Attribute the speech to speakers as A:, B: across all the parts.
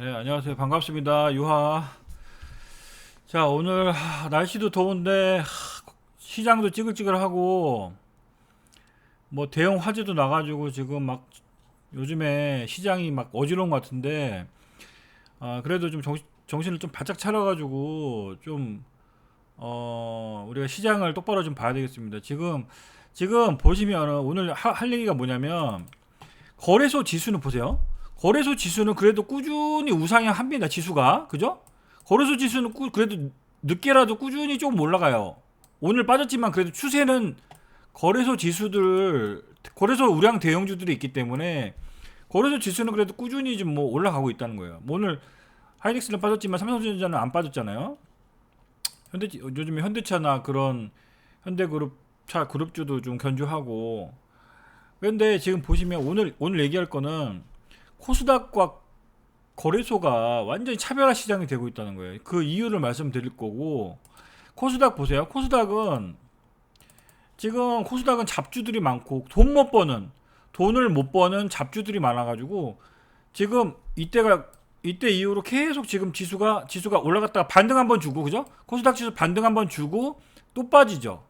A: 네, 안녕하세요. 반갑습니다. 유하. 자, 오늘 날씨도 더운데 시장도 찌글찌글하고 뭐 대형 화재도 나가지고 지금 막 요즘에 시장이 막 어지러운 것 같은데 그래도 좀 정신을 좀 바짝 차려가지고 좀 우리가 시장을 똑바로 좀 봐야 되겠습니다. 지금 보시면 오늘 할 얘기가 뭐냐면 거래소 지수는 보세요. 거래소 지수는 그래도 꾸준히 우상향합니다. 지수가 그죠? 거래소 지수는 그래도 늦게라도 꾸준히 좀 올라가요. 오늘 빠졌지만 그래도 추세는 거래소 지수들, 거래소 우량 대형주들이 있기 때문에 거래소 지수는 그래도 꾸준히 좀 뭐 올라가고 있다는 거예요. 뭐 오늘 하이닉스는 빠졌지만 삼성전자는 안 빠졌잖아요. 요즘에 현대차나 그런 현대그룹 차 그룹주도 좀 견주하고. 그런데 지금 보시면 오늘 얘기할 거는 코스닥과 거래소가 완전히 차별화 시장이 되고 있다는 거예요. 그 이유를 말씀드릴 거고, 코스닥 보세요. 코스닥은 잡주들이 많고 돈을 못 버는 잡주들이 많아가지고 지금 이때 이후로 계속 지금 지수가 올라갔다가 반등 한번 주고, 그죠? 코스닥 지수 반등 한번 주고 또 빠지죠.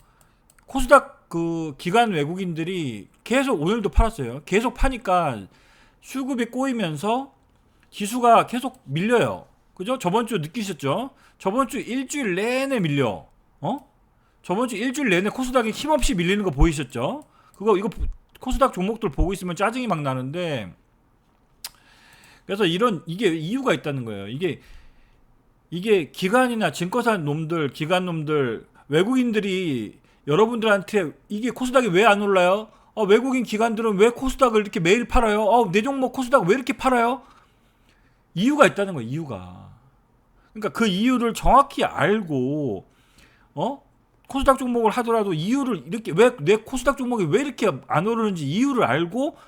A: 코스닥 그 기관 외국인들이 계속 오늘도 팔았어요. 계속 파니까 수급이 꼬이면서 지수가 계속 밀려요. 그죠? 저번 주 느끼셨죠? 저번 주 일주일 내내 밀려. 저번 주 일주일 내내 코스닥이 힘없이 밀리는 거 보이셨죠? 이거 코스닥 종목들 보고 있으면 짜증이 막 나는데, 그래서 이게 이유가 있다는 거예요. 이게 기관 놈들, 외국인들이 여러분들한테 이게 코스닥이 왜 안 올라요? 외국인 기관들은 왜 코스닥을 이렇게 매일 팔아요? 내 종목 코스닥 왜 이렇게 팔아요? 이유가 있다는 거예요. 이유가. 그러니까 그 이유를 정확히 알고 코스닥 종목을 하더라도 이유를 이렇게 왜 내 코스닥 종목이 왜 이렇게 안 오르는지 이유를 알고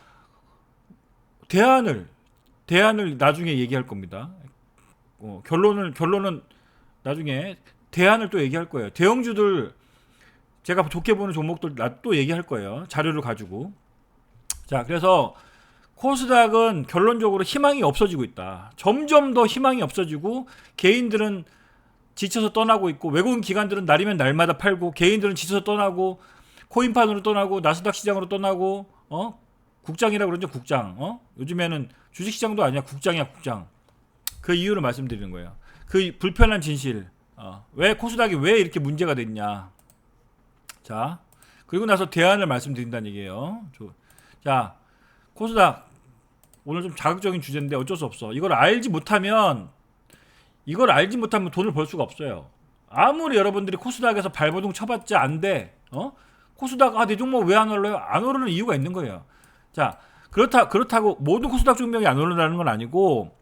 A: 대안을 나중에 얘기할 겁니다. 결론은 나중에 대안을 또 얘기할 거예요. 대형주들 제가 좋게 보는 종목들 또 얘기할 거예요. 자료를 가지고. 자, 그래서 코스닥은 결론적으로 희망이 없어지고 있다. 점점 더 희망이 없어지고 개인들은 지쳐서 떠나고 있고, 외국인 기관들은 날이면 날마다 팔고, 개인들은 지쳐서 떠나고, 코인판으로 떠나고, 나스닥 시장으로 떠나고, 국장이라고 그러죠. 국장. 요즘에는 주식시장도 아니야. 국장이야. 국장. 그 이유를 말씀드리는 거예요. 그 불편한 진실. 왜 코스닥이 왜 이렇게 문제가 됐냐. 자, 그리고 나서 대안을 말씀드린다는 얘기예요. 자, 코스닥 오늘 좀 자극적인 주제인데 어쩔 수 없어. 이걸 알지 못하면 돈을 벌 수가 없어요. 아무리 여러분들이 코스닥에서 발버둥 쳐봤자 안 돼. 코스닥 내 종목 왜 안 올라요? 안 오르는 이유가 있는 거예요. 자, 그렇다고 모든 코스닥 종목이 안 오른다는 건 아니고,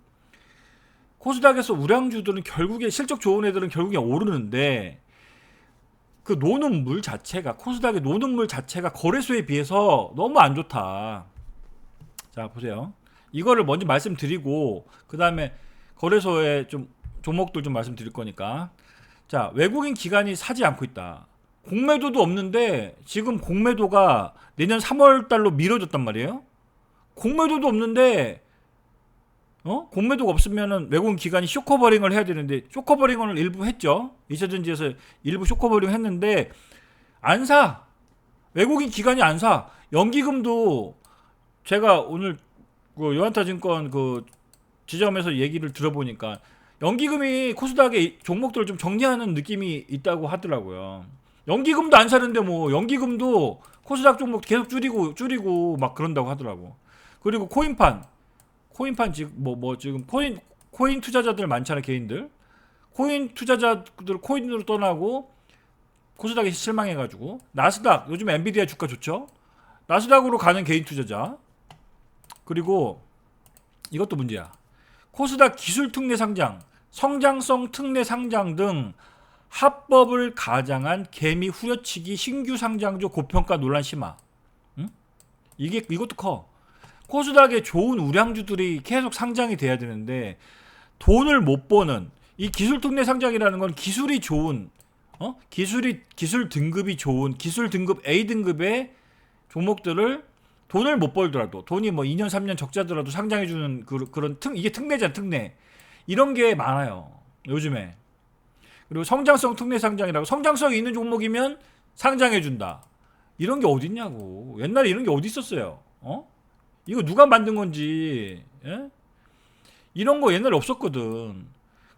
A: 코스닥에서 우량주들은 결국에 실적 좋은 애들은 결국에 오르는데, 그 노는 물 자체가, 코스닥의 노는 물 자체가 거래소에 비해서 너무 안 좋다. 자, 보세요. 이거를 먼저 말씀드리고 그 다음에 거래소의 좀 종목들 좀 말씀드릴 거니까. 자, 외국인 기관이 사지 않고 있다. 공매도도 없는데 지금 공매도가 내년 3월 달로 미뤄졌단 말이에요. 공매도도 없는데 공매도가 없으면은 외국인 기관이 쇼커버링을 해야 되는데, 쇼커버링을 일부 했죠. 2차전지에서 일부 쇼커버링 했는데 안 사. 외국인 기관이 안 사. 연기금도 제가 오늘 그 요한타증권 그 지점에서 얘기를 들어보니까 연기금이 코스닥의 종목들을 좀 정리하는 느낌이 있다고 하더라고요. 연기금도 안 사는데 뭐 연기금도 코스닥 종목 계속 줄이고 막 그런다고 하더라고. 그리고 코인판 지금 코인 투자자들 많잖아요. 개인들 코인 투자자들 코인으로 떠나고 코스닥에 실망해가지고, 나스닥 요즘 엔비디아 주가 좋죠. 나스닥으로 가는 개인 투자자. 그리고 이것도 문제야. 코스닥 기술 특례 상장, 성장성 특례 상장 등 합법을 가장한 개미 후려치기 신규 상장주 고평가 논란 심화. 응? 이것도 커. 코스닥에 좋은 우량주들이 계속 상장이 돼야 되는데 돈을 못 버는, 이 기술 특례 상장이라는 건 기술이 좋은, 기술 등급이 좋은, 기술 등급 A 등급의 종목들을 돈을 못 벌더라도 돈이 뭐 2년 3년 적자더라도 상장해주는 그런 이게 특례잖아. 특례 이런 게 많아요 요즘에. 그리고 성장성 특례 상장이라고 성장성이 있는 종목이면 상장해준다 이런 게 어딨냐고. 옛날에 이런 게 어디 있었어요. 이거 누가 만든 건지. 예? 이런 거 옛날에 없었거든.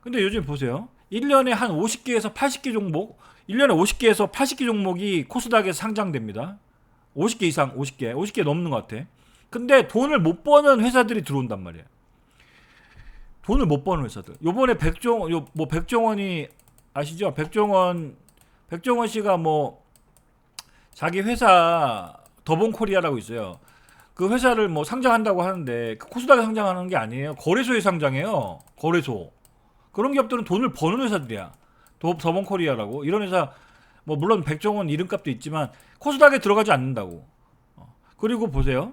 A: 근데 요즘 보세요. 1년에 한 50개에서 80개 종목, 1년에 50개에서 80개 종목이 코스닥에서 상장됩니다. 50개 이상, 50개 넘는 것 같아. 근데 돈을 못 버는 회사들이 들어온단 말이야. 돈을 못 버는 회사들. 요번에 백종원이 아시죠? 백종원 씨가 뭐 자기 회사 더본코리아라고 있어요. 그 회사를 뭐 상장한다고 하는데 그 코스닥에 상장하는 게 아니에요. 거래소에 상장해요. 거래소. 그런 기업들은 돈을 버는 회사들이야. 더본코리아라고 이런 회사 뭐 물론 백종원 이름값도 있지만 코스닥에 들어가지 않는다고. 그리고 보세요.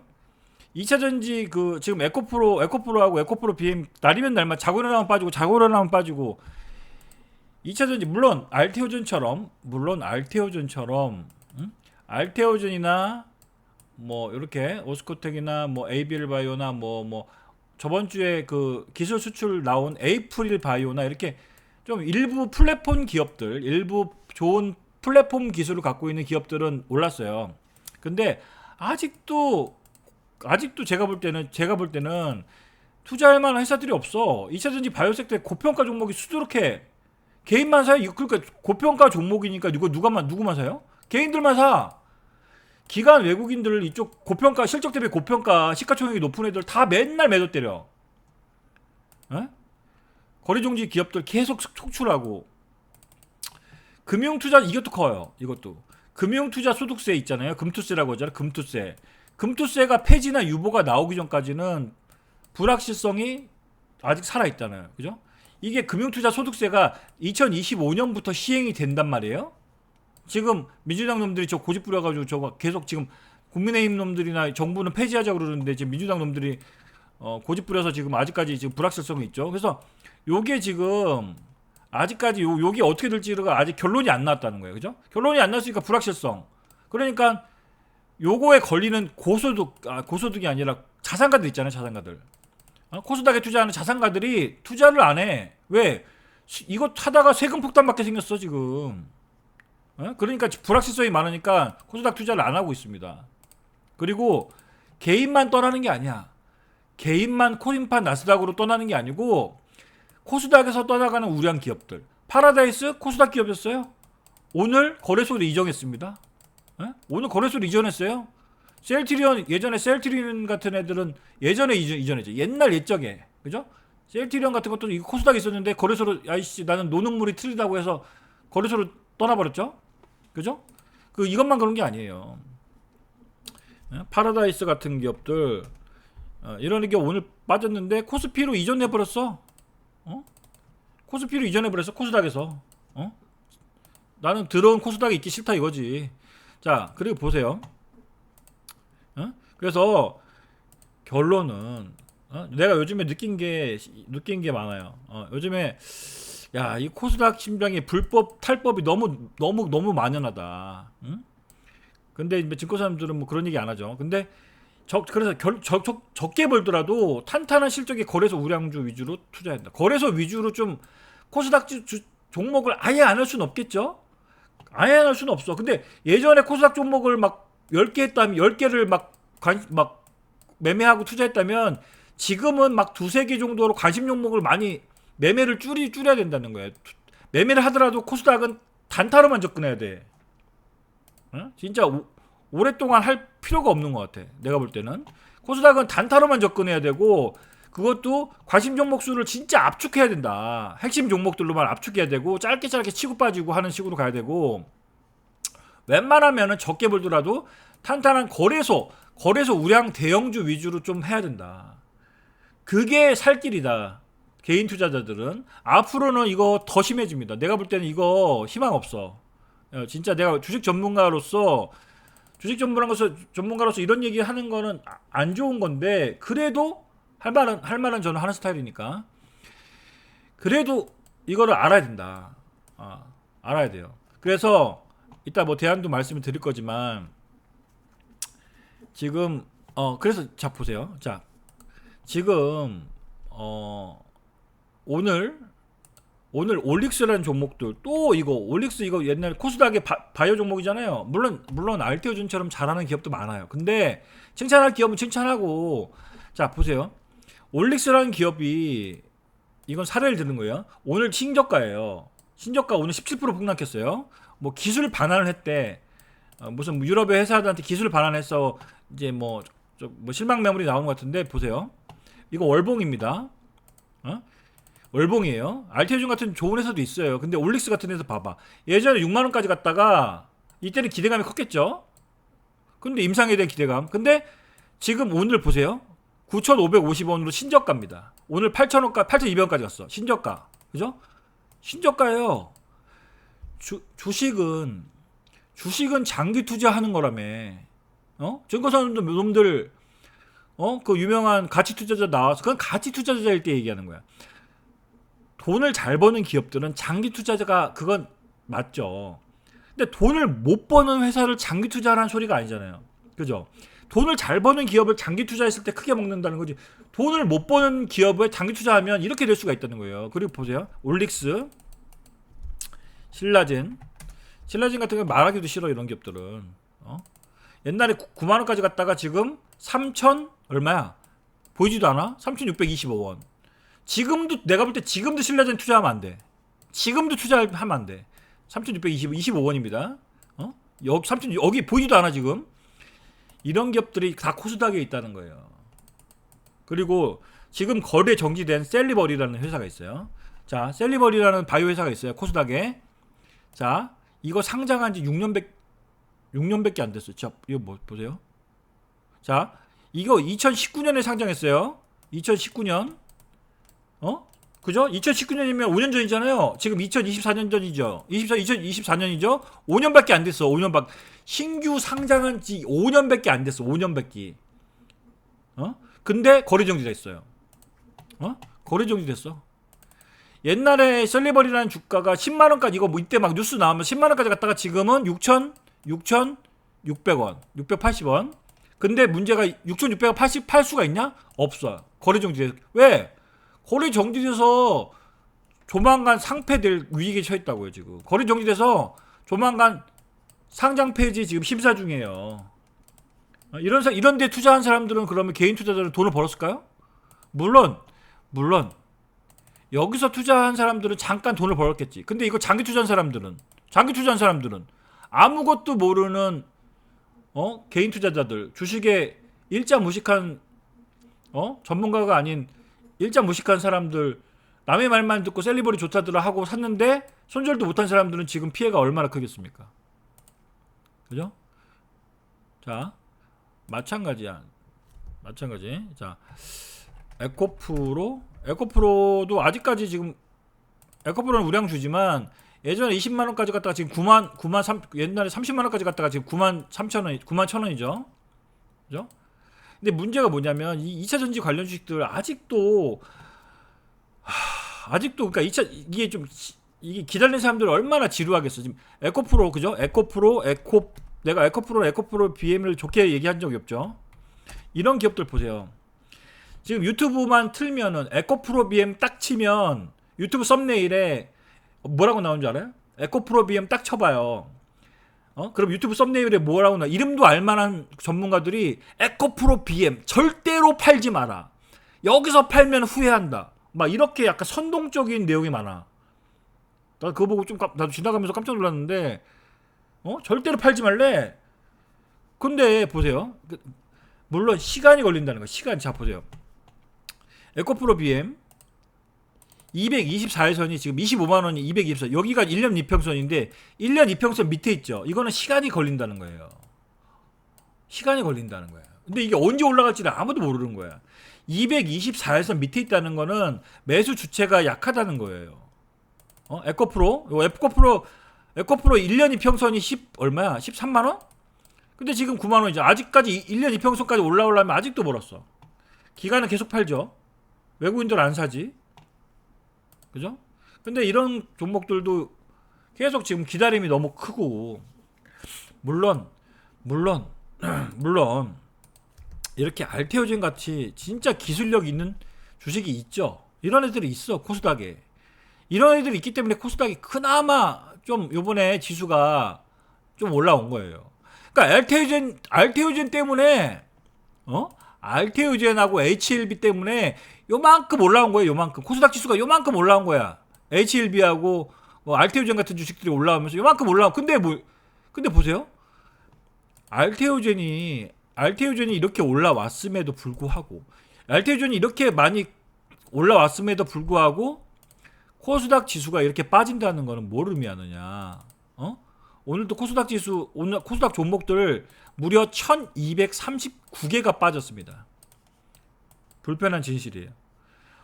A: 2차전지 그 지금 에코프로하고 에코프로 BM 날이면 날만 자고 일어나면 빠지고 자고 일어나면 빠지고 2차전지 물론 알테오전이나 뭐 이렇게 오스코텍이나 뭐 에이빌바이오나 뭐 저번 주에 그 기술 수출 나온 에이프릴 바이오나 이렇게 좀 일부 플랫폼 기업들, 일부 좋은 플랫폼 기술을 갖고 있는 기업들은 올랐어요. 근데 아직도 제가 볼 때는 투자할 만한 회사들이 없어. 2차전지 바이오 섹터에 고평가 종목이 수두룩해. 개인만 사요? 그러니까 고평가 종목이니까 이거 누구만 사요? 개인들만 사. 기관 외국인들 이쪽 고평가 실적 대비 고평가 시가총액이 높은 애들 다 맨날 매도 때려. 에? 거래종지 기업들 계속 속출하고. 금융투자 이것도 커요. 이것도 금융투자 소득세 있잖아요. 금투세라고 하잖아요. 금투세가 폐지나 유보가 나오기 전까지는 불확실성이 아직 살아있잖아요. 그죠? 이게 금융투자 소득세가 2025년부터 시행이 된단 말이에요. 지금 민주당 놈들이 저 고집 부려가지고 저거 계속 지금 국민의힘 놈들이나 정부는 폐지하자고 그러는데 지금 민주당 놈들이 고집 부려서 지금 아직까지 지금 불확실성이 있죠. 그래서 요게 지금 아직까지 요게 어떻게 될지가 아직 결론이 안 나왔다는 거예요. 그죠? 결론이 안 났으니까 불확실성. 그러니까 요거에 걸리는 고소득이 아니라 자산가들 있잖아요. 자산가들. 코스닥에 투자하는 자산가들이 투자를 안 해. 왜? 이거 하다가 세금 폭탄 받게 생겼어 지금. 그러니까 불확실성이 많으니까 코스닥 투자를 안 하고 있습니다. 그리고 개인만 떠나는 게 아니야. 개인만 코인판 나스닥으로 떠나는 게 아니고 코스닥에서 떠나가는 우량 기업들. 파라다이스 코스닥 기업이었어요. 오늘 거래소를 이전했습니다. 오늘 거래소를 이전했어요. 셀트리온 예전에 셀트리온 같은 애들은 예전에 이전했죠. 옛날 옛적에. 그죠? 셀트리온 같은 것도 이거 코스닥에 있었는데 거래소로 아이씨 나는 노는 물이 틀리다고 해서 거래소로 떠나버렸죠. 그죠? 이것만 그런 게 아니에요. 파라다이스 같은 기업들 이런 게 오늘 빠졌는데 코스피로 이전해버렸어. 코스피로 이전해버렸어. 코스닥에서. 나는 들어온 코스닥에 있기 싫다 이거지. 자, 그리고 보세요. 그래서 결론은 내가 요즘에 느낀 게 많아요. 요즘에 야, 이 코스닥 신병이 불법 탈법이 너무 만연하다. 응? 근데 이제 증권사람들은 뭐 그런 얘기 안 하죠. 근데 그래서 적게 벌더라도 탄탄한 실적의 거래소 우량주 위주로 투자한다. 거래소 위주로 좀 코스닥 종목을 아예 안 할 수는 없겠죠. 아예 안 할 수는 없어. 근데 예전에 코스닥 종목을 막 10개 했다면 10개를 막 매매하고 투자했다면 지금은 막 2-3개 정도로 관심 종목을 많이 매매를 줄여야 된다는 거예요. 매매를 하더라도 코스닥은 단타로만 접근해야 돼. 진짜 오랫동안 할 필요가 없는 것 같아. 내가 볼 때는 코스닥은 단타로만 접근해야 되고 그것도 관심 종목 수를 진짜 압축해야 된다. 핵심 종목들로만 압축해야 되고 짧게 치고 빠지고 하는 식으로 가야 되고 웬만하면은 적게 벌더라도 탄탄한 거래소 우량 대형주 위주로 좀 해야 된다. 그게 살 길이다. 개인 투자자들은 앞으로는 이거 더 심해집니다. 내가 볼 때는 이거 희망 없어. 진짜 내가 주식 전문가로서 이런 얘기 하는 거는 안 좋은 건데 그래도 할 말은 저는 하는 스타일이니까 그래도 이거를 알아야 된다. 알아야 돼요. 그래서 이따 뭐 대안도 말씀을 드릴 거지만 지금 그래서 자 보세요. 자 지금 오늘 올릭스라는 종목들 또 이거 올릭스 이거 옛날 코스닥의 바이오 종목이잖아요. 물론 알테오준처럼 잘하는 기업도 많아요. 근데 칭찬할 기업은 칭찬하고 자 보세요. 올릭스라는 기업이 이건 사례를 드는 거예요. 오늘 신저가예요. 신저가 오늘 17% 폭락했어요. 뭐 기술 반환을 했대. 무슨 유럽의 회사들한테 기술 반환해서 이제 뭐 실망 매물이 나온 것 같은데 보세요. 이거 월봉입니다. 월봉이에요. 알테오준 같은 좋은 회사도 있어요. 근데 올릭스 같은 회사 봐봐. 예전에 6만원까지 갔다가 이때는 기대감이 컸겠죠. 근데 임상에 대한 기대감. 근데 지금 오늘 보세요. 9,550원으로 신저가입니다. 오늘 8,000원까 8,200원까지 갔어. 신저가. 그죠? 신저가예요. 주식은 장기 투자하는 거라며. 증권사님들 놈들 그 유명한 가치 투자자 나와서 그건 가치 투자자일 때 얘기하는 거야. 돈을 잘 버는 기업들은 장기 투자자가 그건 맞죠. 근데 돈을 못 버는 회사를 장기 투자하라는 소리가 아니잖아요. 그죠? 돈을 잘 버는 기업을 장기 투자했을 때 크게 먹는다는 거지. 돈을 못 버는 기업에 장기 투자하면 이렇게 될 수가 있다는 거예요. 그리고 보세요. 올릭스, 신라진 같은 경우 말하기도 싫어. 이런 기업들은 옛날에 9만원까지 갔다가 지금 3천 얼마야? 보이지도 않아? 3,625원. 지금도 내가 볼 때 지금도 신라진 투자하면 안 돼. 지금도 투자하면 안 돼. 3,625원입니다. 여기 보이지도 않아 지금. 이런 기업들이 다 코스닥에 있다는 거예요. 그리고 지금 거래 정지된 셀리버리라는 회사가 있어요. 자, 셀리버리라는 바이오 회사가 있어요. 코스닥에. 자, 이거 상장한 지 6년밖에 안 됐어요. 자, 이거 뭐 보세요. 자, 이거 2019년에 상장했어요. 2019년. 그죠? 2019년이면 5년 전이잖아요. 지금 2024년 전이죠. 2024년이죠. 5년밖에 안 됐어. 5년밖에. 신규 상장한 지 5년밖에 안 됐어. 5년밖에. 근데 거래 정지됐어요. 거래 정지됐어. 옛날에 셀리버리라는 주가가 10만 원까지 이거 뭐 이때 막 뉴스 나오면 10만 원까지 갔다가 지금은 6,600원, 680원. 근데 문제가 6,688 수가 있냐? 없어요. 거래 정지돼. 왜? 거래 정지돼서 조만간 상폐될 위기에 처했다고요. 지금 거래 정지돼서 조만간 상장 폐지 지금 심사 중이에요. 이런 데 투자한 사람들은 그러면 개인 투자자들은 돈을 벌었을까요? 물론 여기서 투자한 사람들은 잠깐 돈을 벌었겠지. 근데 이거 장기 투자한 사람들은 아무것도 모르는 개인 투자자들, 주식에 일자 무식한 전문가가 아닌 일자 무식한 사람들, 남의 말만 듣고 셀리버리 좋다더라 하고 샀는데 손절도 못한 사람들은 지금 피해가 얼마나 크겠습니까? 그죠? 자, 마찬가지야. 자, 에코프로도 아직까지 지금 에코프로는 우량주지만 예전에 20만 원까지 갔다가 지금 9만 3 옛날에 30만 원까지 갔다가 지금 9만 3천 원, 9만 1천 원이죠. 그죠? 근데 문제가 뭐냐면 이 2차 전지 관련 주식들 아직도 그러니까 이게 기다리는 사람들 얼마나 지루하겠어. 지금 에코프로 그죠? 내가 에코프로 BM을 좋게 얘기한 적이 없죠. 이런 기업들 보세요. 지금 유튜브만 틀면은 에코프로 BM 딱 치면 유튜브 썸네일에 뭐라고 나오는 줄 알아요? 에코프로 BM 딱 쳐봐요. 그럼 유튜브 썸네일에 뭐라고 나? 이름도 알만한 전문가들이 에코프로 BM 절대로 팔지 마라. 여기서 팔면 후회한다. 막 이렇게 약간 선동적인 내용이 많아. 나 그거 보고 나도 지나가면서 깜짝 놀랐는데, 절대로 팔지 말래. 근데 보세요. 물론 시간이 걸린다는 거. 자 보세요. 에코프로 BM 224일선이 지금 25만 원이 224. 여기가 1년 이평선인데 1년 이평선 밑에 있죠. 이거는 시간이 걸린다는 거예요. 근데 이게 언제 올라갈지는 아무도 모르는 거야. 224일선 밑에 있다는 거는 매수 주체가 약하다는 거예요. 에코프로 1년 이평선이 10 얼마야? 13만 원? 근데 지금 9만 원이죠. 아직까지 1년 이평선까지 올라오려면 아직도 멀었어. 기간은 계속 팔죠. 외국인들 안 사지. 그죠? 근데 이런 종목들도 계속 지금 기다림이 너무 크고, 물론 이렇게 알테오젠 같이 진짜 기술력 있는 주식이 있죠. 이런 애들이 있어 코스닥에. 이런 애들이 있기 때문에 코스닥이 그나마 좀 요번에 지수가 좀 올라온 거예요. 그러니까 알테오젠 때문에 알테오젠하고 HLB 때문에 요만큼 올라온 거예요. 요만큼 코스닥 지수가 요만큼 올라온 거야. HLB하고 뭐 알테오젠 같은 주식들이 올라오면서 요만큼 올라온. 근데 보세요. 알테오젠이 이렇게 올라왔음에도 불구하고 알테오젠이 이렇게 많이 올라왔음에도 불구하고 코스닥 지수가 이렇게 빠진다는 거는 뭘 의미하느냐? 오늘도 코스닥 지수, 오늘 코스닥 종목들 무려 1239개가 빠졌습니다. 불편한 진실이에요.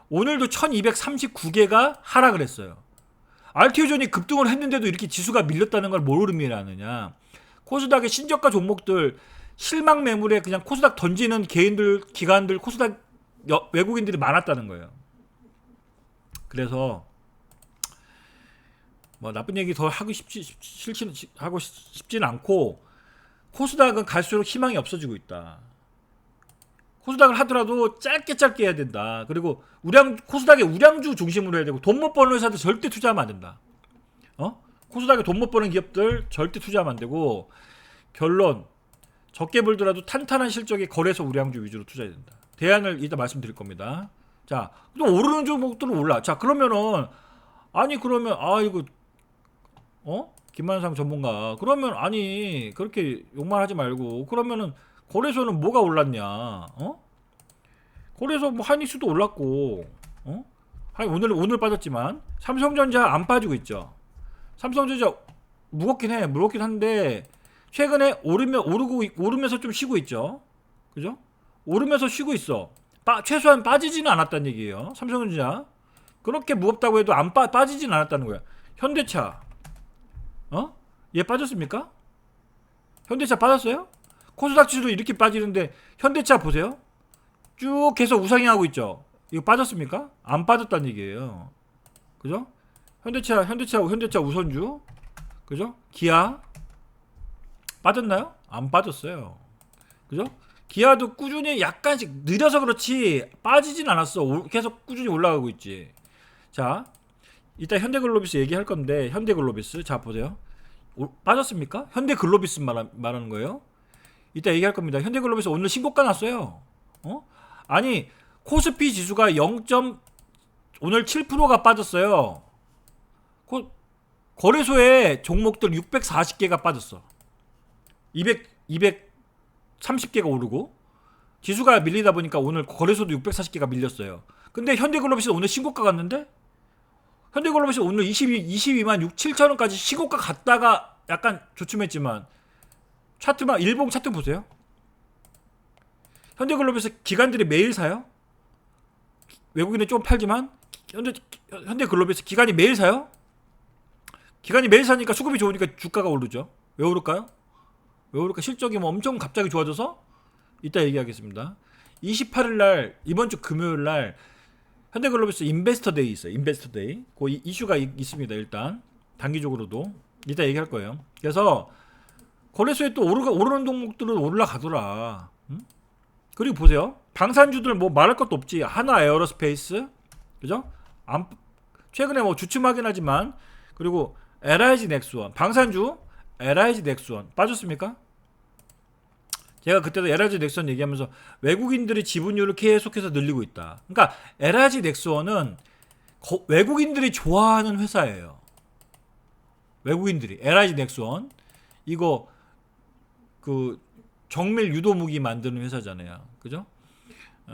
A: 오늘도 1239개가 하락을 했어요. 알테오젠이 급등을 했는데도 이렇게 지수가 밀렸다는 걸 뭘 의미하느냐? 코스닥의 신저가 종목들 실망 매물에 그냥 코스닥 던지는 개인들, 기관들, 코스닥 외국인들이 많았다는 거예요. 그래서 뭐 나쁜 얘기 더 하고 싶진 않고 코스닥은 갈수록 희망이 없어지고 있다. 코스닥을 하더라도 짧게 해야 된다. 그리고 코스닥의 우량주 중심으로 해야 되고 돈 못 버는 회사들 절대 투자하면 안 된다. 코스닥에 돈 못 버는 기업들 절대 투자하면 안 되고 결론 적게 벌더라도 탄탄한 실적의 거래소 우량주 위주로 투자해야 된다. 대안을 이따 말씀드릴 겁니다. 자, 또 오르는 종목들은 올라. 자, 그러면은 이거 김만상 전문가 그러면 그렇게 욕만 하지 말고 그러면은 거래소는 뭐가 올랐냐? 거래소 뭐 하이닉스도 올랐고 오늘 빠졌지만 삼성전자 안 빠지고 있죠. 삼성전자 무겁긴 한데 최근에 오르면서 좀 쉬고 있죠. 그죠? 오르면서 쉬고 있어. 최소한 빠지지는 않았다는 얘기예요. 삼성전자 그렇게 무겁다고 해도 빠지진 않았다는 거야. 현대차 얘 빠졌습니까? 현대차 빠졌어요? 코스닥 지수도 이렇게 빠지는데 현대차 보세요. 쭉 계속 우상향하고 있죠. 이거 빠졌습니까? 안 빠졌다는 얘기예요. 그죠? 현대차 우선주. 그죠? 기아 빠졌나요? 안 빠졌어요. 그죠? 기아도 꾸준히 약간씩 느려서 그렇지 빠지진 않았어. 계속 꾸준히 올라가고 있지. 자, 이따 현대글로비스 얘기할 건데 현대글로비스 자 보세요. 빠졌습니까? 현대글로비스 말하는 거예요. 이따 얘기할 겁니다. 현대글로비스 오늘 신고가 났어요. 아니 코스피 지수가 오늘 7%가 빠졌어요. 거래소에 종목들 640개가 빠졌어. 230개가 오르고 지수가 밀리다 보니까 오늘 거래소도 640개가 밀렸어요. 근데 현대글로비스 오늘 신고가 갔는데 현대글로비스 오늘 22만 6, 7천원까지 신고가 갔다가 약간 조춤했지만 차트만 일봉 차트 보세요. 현대글로비스 기관들이 매일 사요. 외국인은 좀 팔지만 현대글로비스 기관이 매일 사요. 기관이 매일 사니까 수급이 좋으니까 주가가 오르죠. 왜 오를까요? 실적이 뭐 엄청 갑자기 좋아져서 이따 얘기하겠습니다. 28일날 이번 주 금요일날 현대글로비스 인베스터데이 있어요. 인베스터데이 그 이슈가 있습니다. 일단 단기적으로도 이따 얘기할 거예요. 그래서 거래소에 또 오르는 종목들은 올라가더라. 그리고 보세요. 방산주들 뭐 말할 것도 없지. 하나 에어로스페이스 그죠? 최근에 뭐 주춤하긴 하지만 그리고 LIG 넥스원 방산주 LIG 넥스원 빠졌습니까? 제가 그때도 LIG 넥스원 얘기하면서 외국인들이 지분율을 계속해서 늘리고 있다. 그러니까 LIG 넥스원은 외국인들이 좋아하는 회사예요. 외국인들이 LIG 넥스원 이거 그 정밀 유도 무기 만드는 회사잖아요. 그죠?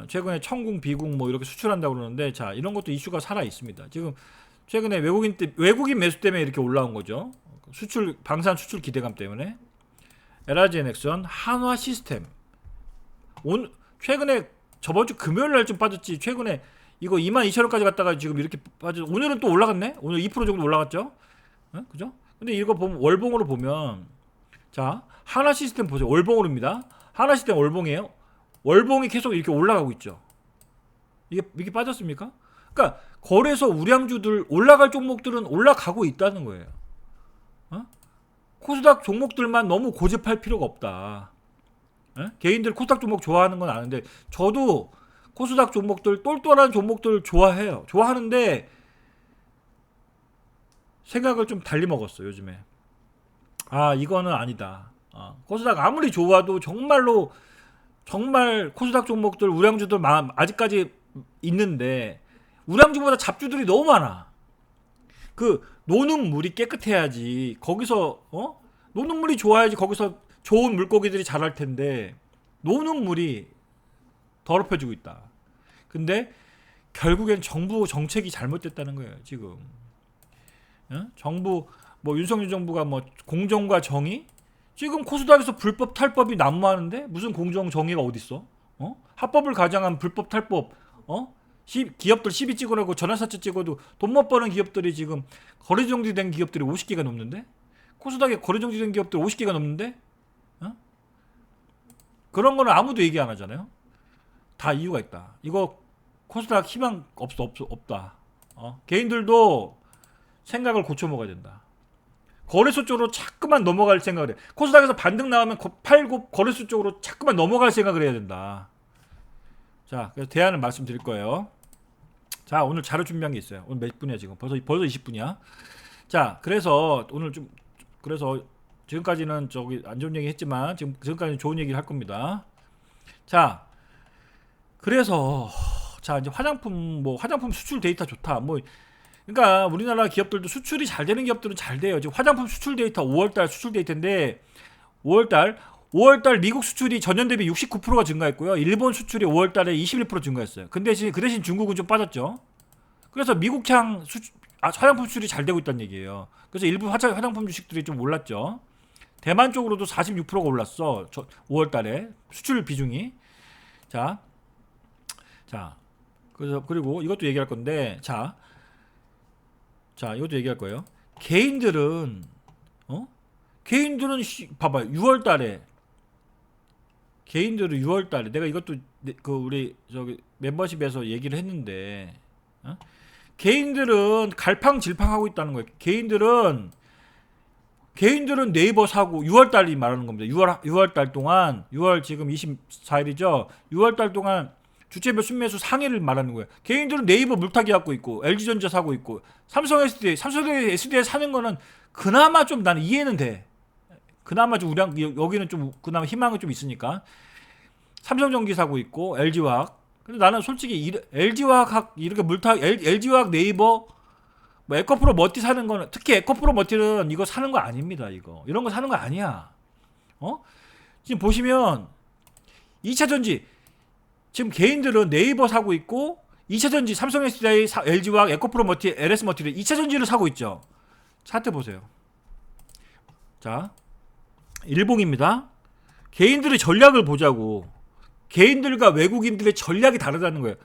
A: 최근에 청궁, 비궁 뭐 이렇게 수출한다고 그러는데 자 이런 것도 이슈가 살아 있습니다. 지금 최근에 외국인 매수 때문에 이렇게 올라온 거죠. 방산 수출 기대감 때문에. LIG 넥스원, 한화 시스템. 최근에 저번 주 금요일 날 좀 빠졌지. 최근에 이거 22,000원까지 갔다가 지금 이렇게 빠져. 오늘은 또 올라갔네. 오늘 2% 정도 올라갔죠. 그죠? 근데 이거 보면 월봉으로 보면 자 한화 시스템 보세요. 월봉으로입니다. 한화 시스템 월봉이에요. 월봉이 계속 이렇게 올라가고 있죠. 이게 빠졌습니까? 그러니까 거래소 우량주들 올라갈 종목들은 올라가고 있다는 거예요. 코스닥 종목들만 너무 고집할 필요가 없다. 예? 개인들 코스닥 종목 좋아하는 건 아는데 저도 코스닥 종목들 똘똘한 종목들 좋아해요. 좋아하는데 생각을 좀 달리 먹었어 요즘에. 아 이거는 아니다. 코스닥 아무리 좋아도 정말로 정말 코스닥 종목들 우량주들 아직까지 있는데 우량주보다 잡주들이 너무 많아. 그 노는 물이 깨끗해야지 거기서 노는 물이 좋아야지 거기서 좋은 물고기들이 자랄 텐데 노는 물이 더럽혀지고 있다. 근데 결국엔 정부 정책이 잘못됐다는 거예요 지금. 정부 뭐 윤석열 정부가 뭐 공정과 정의 지금 코스닥에서 불법 탈법이 난무하는데 무슨 공정 정의가 어딨어? 합법을 가장한 불법 탈법 기업들 시비 찍으라고 전화사채 찍어도 돈 못 버는 기업들이 지금 거래 정지된 기업들이 50개가 넘는데 코스닥에 거래 정지된 기업들 50개가 넘는데 그런 거는 아무도 얘기 안 하잖아요. 다 이유가 있다. 이거 코스닥 희망 없다. 개인들도 생각을 고쳐 먹어야 된다. 거래소 쪽으로 자꾸만 넘어갈 생각을 해. 코스닥에서 반등 나오면 팔고 거래소 쪽으로 자꾸만 넘어갈 생각을 해야 된다. 자, 그래서 대안을 말씀드릴 거예요. 자, 오늘 자료 준비한 게 있어요. 오늘 몇 분이야 지금? 벌써 20분이야. 자, 그래서 오늘 그래서 지금까지는 저기 안 좋은 얘기 했지만 지금까지는 좋은 얘기를 할 겁니다. 자, 그래서 자 이제 화장품 수출 데이터 좋다. 그러니까 우리나라 기업들도 수출이 잘 되는 기업들은 잘 돼요. 지금 화장품 수출 데이터 5월달 수출 데이터인데 5월달 미국 수출이 전년 대비 69%가 증가했고요. 일본 수출이 5월달에 21% 증가했어요. 근데 그 대신 중국은 좀 빠졌죠. 그래서 미국향 화장품 수출이 잘 되고 있다는 얘기예요. 그래서 일부 화장품 주식들이 좀 올랐죠. 대만 쪽으로도 46%가 올랐어. 5월달에 수출 비중이. 자, 그리고 이것도 얘기할 건데 자 이것도 얘기할 거예요. 개인들은 봐봐 6월달에 내가 이것도 그 우리 저기 멤버십에서 얘기를 했는데 개인들은 갈팡질팡하고 있다는 거예요. 개인들은 네이버 사고 6월달이 말하는 겁니다. 6월달 동안 6월 지금 24일이죠. 6월달 동안 주체별 순매수 상해를 말하는 거예요. 개인들은 네이버 물타기 하고 있고 LG전자 사고 있고 삼성 SDI 사는 거는 그나마 좀 나는 이해는 돼. 그나마 좀 여기는 좀 그나마 희망은 좀 있으니까 삼성전기 사고 있고 LG화학. 근데 나는 솔직히 LG화학 이렇게 LG화학 네이버 뭐 에코프로 머티 사는 거는 특히 에코프로 머티는 이거 사는 거 아닙니다. 이런 거 사는 거 아니야. 지금 보시면 2차전지 지금 개인들은 네이버 사고 있고 2차전지 삼성 SDI LG화학 에코프로 머티 LS 머티를 2차전지를 사고 있죠. 차트 보세요. 자 일봉입니다. 개인들의 전략을 보자고. 개인들과 외국인들의 전략이 다르다는 거예요.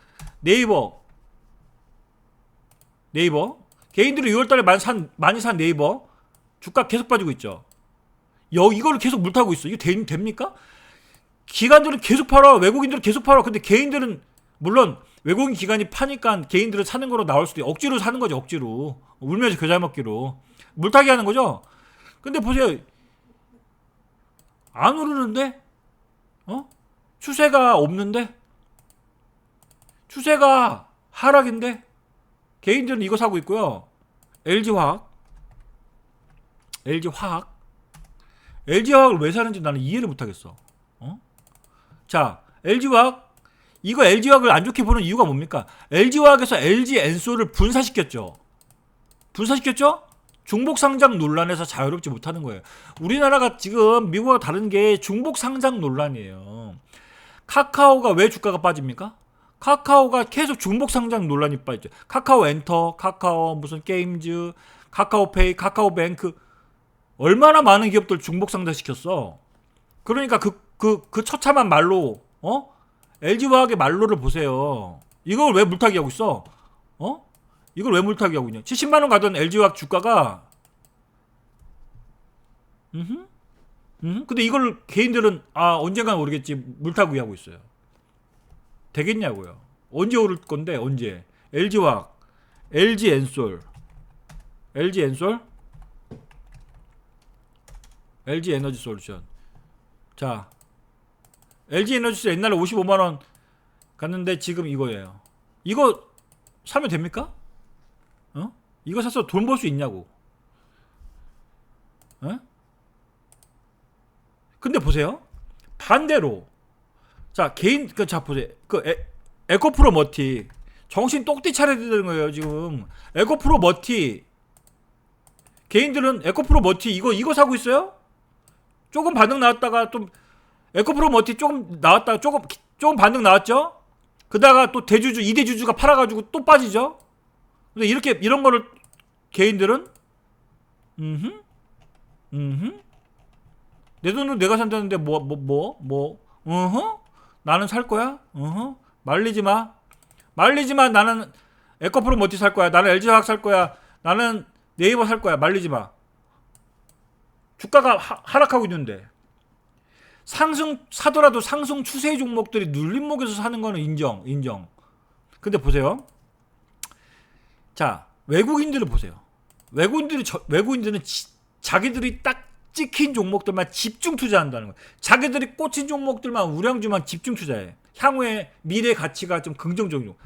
A: 네이버 개인들이 6월달에 많이 산 네이버 주가 계속 빠지고 있죠. 이거를 계속 물타고 있어. 이거 됩니까? 기관들은 계속 팔아. 외국인들은 계속 팔아. 근데 개인들은 물론 외국인 기관이 파니까 개인들은 사는 거로 나올 수도 있고 억지로 사는 거죠. 억지로 울면서 겨자 먹기로 물타기 하는 거죠. 근데 보세요. 안 오르는데? 추세가 없는데? 추세가 하락인데? 개인들은 이거 사고 있고요. LG화학을 왜 사는지 나는 이해를 못하겠어. 자, LG화학을 안 좋게 보는 이유가 뭡니까? LG화학에서 LG엔솔을 분사시켰죠. 중복 상장 논란에서 자유롭지 못하는 거예요. 우리나라가 지금 미국과 다른 게 중복 상장 논란이에요. 카카오가 왜 주가가 빠집니까? 카카오가 계속 중복 상장 논란이 빠졌죠. 카카오 엔터, 카카오 무슨 게임즈, 카카오페이, 카카오뱅크 얼마나 많은 기업들 중복 상장시켰어. 그러니까 그 처참한 말로 LG화학의 말로를 보세요. 이걸 왜 물타기 하고 있어? 이걸 왜 물타기 하고 있냐? 70만 원 가던 LG화학 주가가 근데 이걸 개인들은 언젠간 오르겠지 물타기 하고 있어요. 되겠냐고요. 언제 오를 건데 언제? LG화학, LG엔솔, LG에너지솔루션. 자, LG 에너지스 옛날에 55만 원 갔는데 지금 이거예요. 이거 사면 됩니까? 어? 이거 사서 돈 벌 수 있냐고. 어? 근데 보세요. 반대로 자 개인 자 보세요. 에코프로 머티 정신 똑띠 차려야 되는 거예요 지금. 에코프로 머티 개인들은 에코프로 머티 이거 사고 있어요? 조금 반응 나왔다가 좀 에코프로 머티 조금 나왔다가 조금 반응 나왔죠? 그다가 또 대주주 2대주주가 팔아가지고 또 빠지죠? 근데 이런 거를 개인들은 내 돈으로 내가 산다는데 나는 살 거야? 말리지 마. 나는 에코프로 머티 살 거야. 나는 LG화학 살 거야. 나는 네이버 살 거야. 말리지 마. 주가가 하락하고 있는데 사더라도 상승 추세 종목들이 눌림목에서 사는 거는 인정. 근데 보세요. 자, 외국인들을 보세요. 외국인들은 자기들이 딱 찍힌 종목들만 집중 투자한다는 거예요. 자기들이 꽂힌 종목들만 우량주만 집중 투자해. 향후에 미래 가치가 좀 긍정적이고.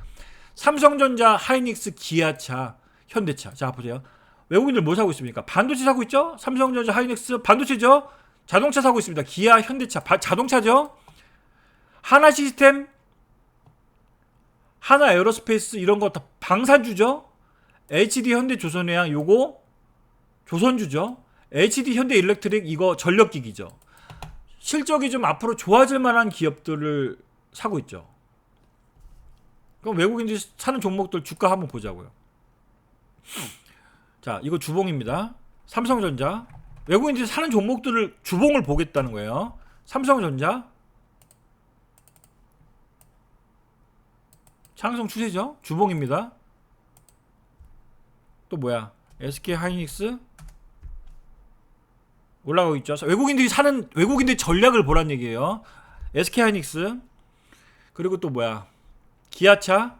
A: 삼성전자, 하이닉스, 기아차, 현대차. 자, 보세요. 외국인들 뭐 사고 있습니까? 반도체 사고 있죠? 삼성전자, 하이닉스, 반도체죠? 자동차 사고 있습니다. 기아, 현대차, 자동차죠? 하나시스템, 하나에어로스페이스 이런 거 다 방산주죠? HD 현대조선해양 요거 조선주죠? HD 현대일렉트릭 이거 전력기기죠. 실적이 좀 앞으로 좋아질 만한 기업들을 사고 있죠. 그럼 외국인들이 사는 종목들 주가 한번 보자고요. 자, 이거 주봉입니다. 삼성전자. 외국인들이 사는 종목들을 주봉을 보겠다는 거예요. 삼성전자. 상승 추세죠. 주봉입니다. 또 뭐야? SK 하이닉스 올라가고 있죠. 외국인들이 전략을 보란 얘기예요. SK 하이닉스. 그리고 또 뭐야? 기아차.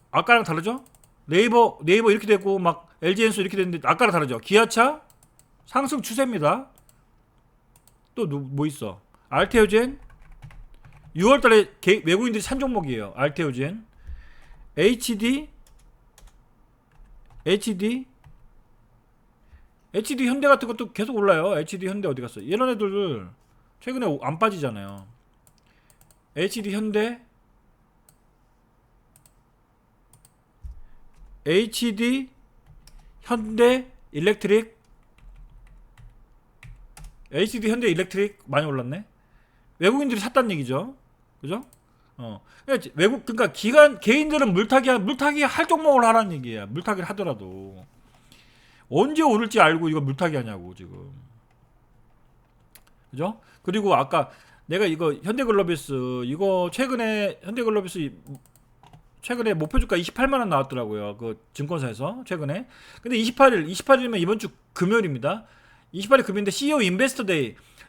A: 아까랑 다르죠? 네이버 이렇게 되고 막 LG엔소 이렇게 됐는데 아까랑 다르죠? 기아차 상승 추세입니다. 또 뭐 있어? 알테오젠 6월달에 외국인들이 산 종목이에요. 알테오젠 HD 현대 같은 것도 계속 올라요. HD 현대 어디 갔어? 이런 애들 최근에 안 빠지잖아요. HD 현대 일렉트릭 HD 현대 일렉트릭 많이 올랐네. 외국인들이 샀다는 얘기죠. 그죠? 그러니까 개인들은 물타기 할 종목을 하라는 얘기야. 물타기를 하더라도 언제 오를지 알고 이거 물타기 하냐고 지금. 그죠? 그리고 아까 내가 이거 현대글로비스 이거 최근에 목표 주가 28만 원 나왔더라고요. 그 증권사에서 최근에. 근데 28일이면 이번 주 금요일입니다. 28일 금요일인데 CEO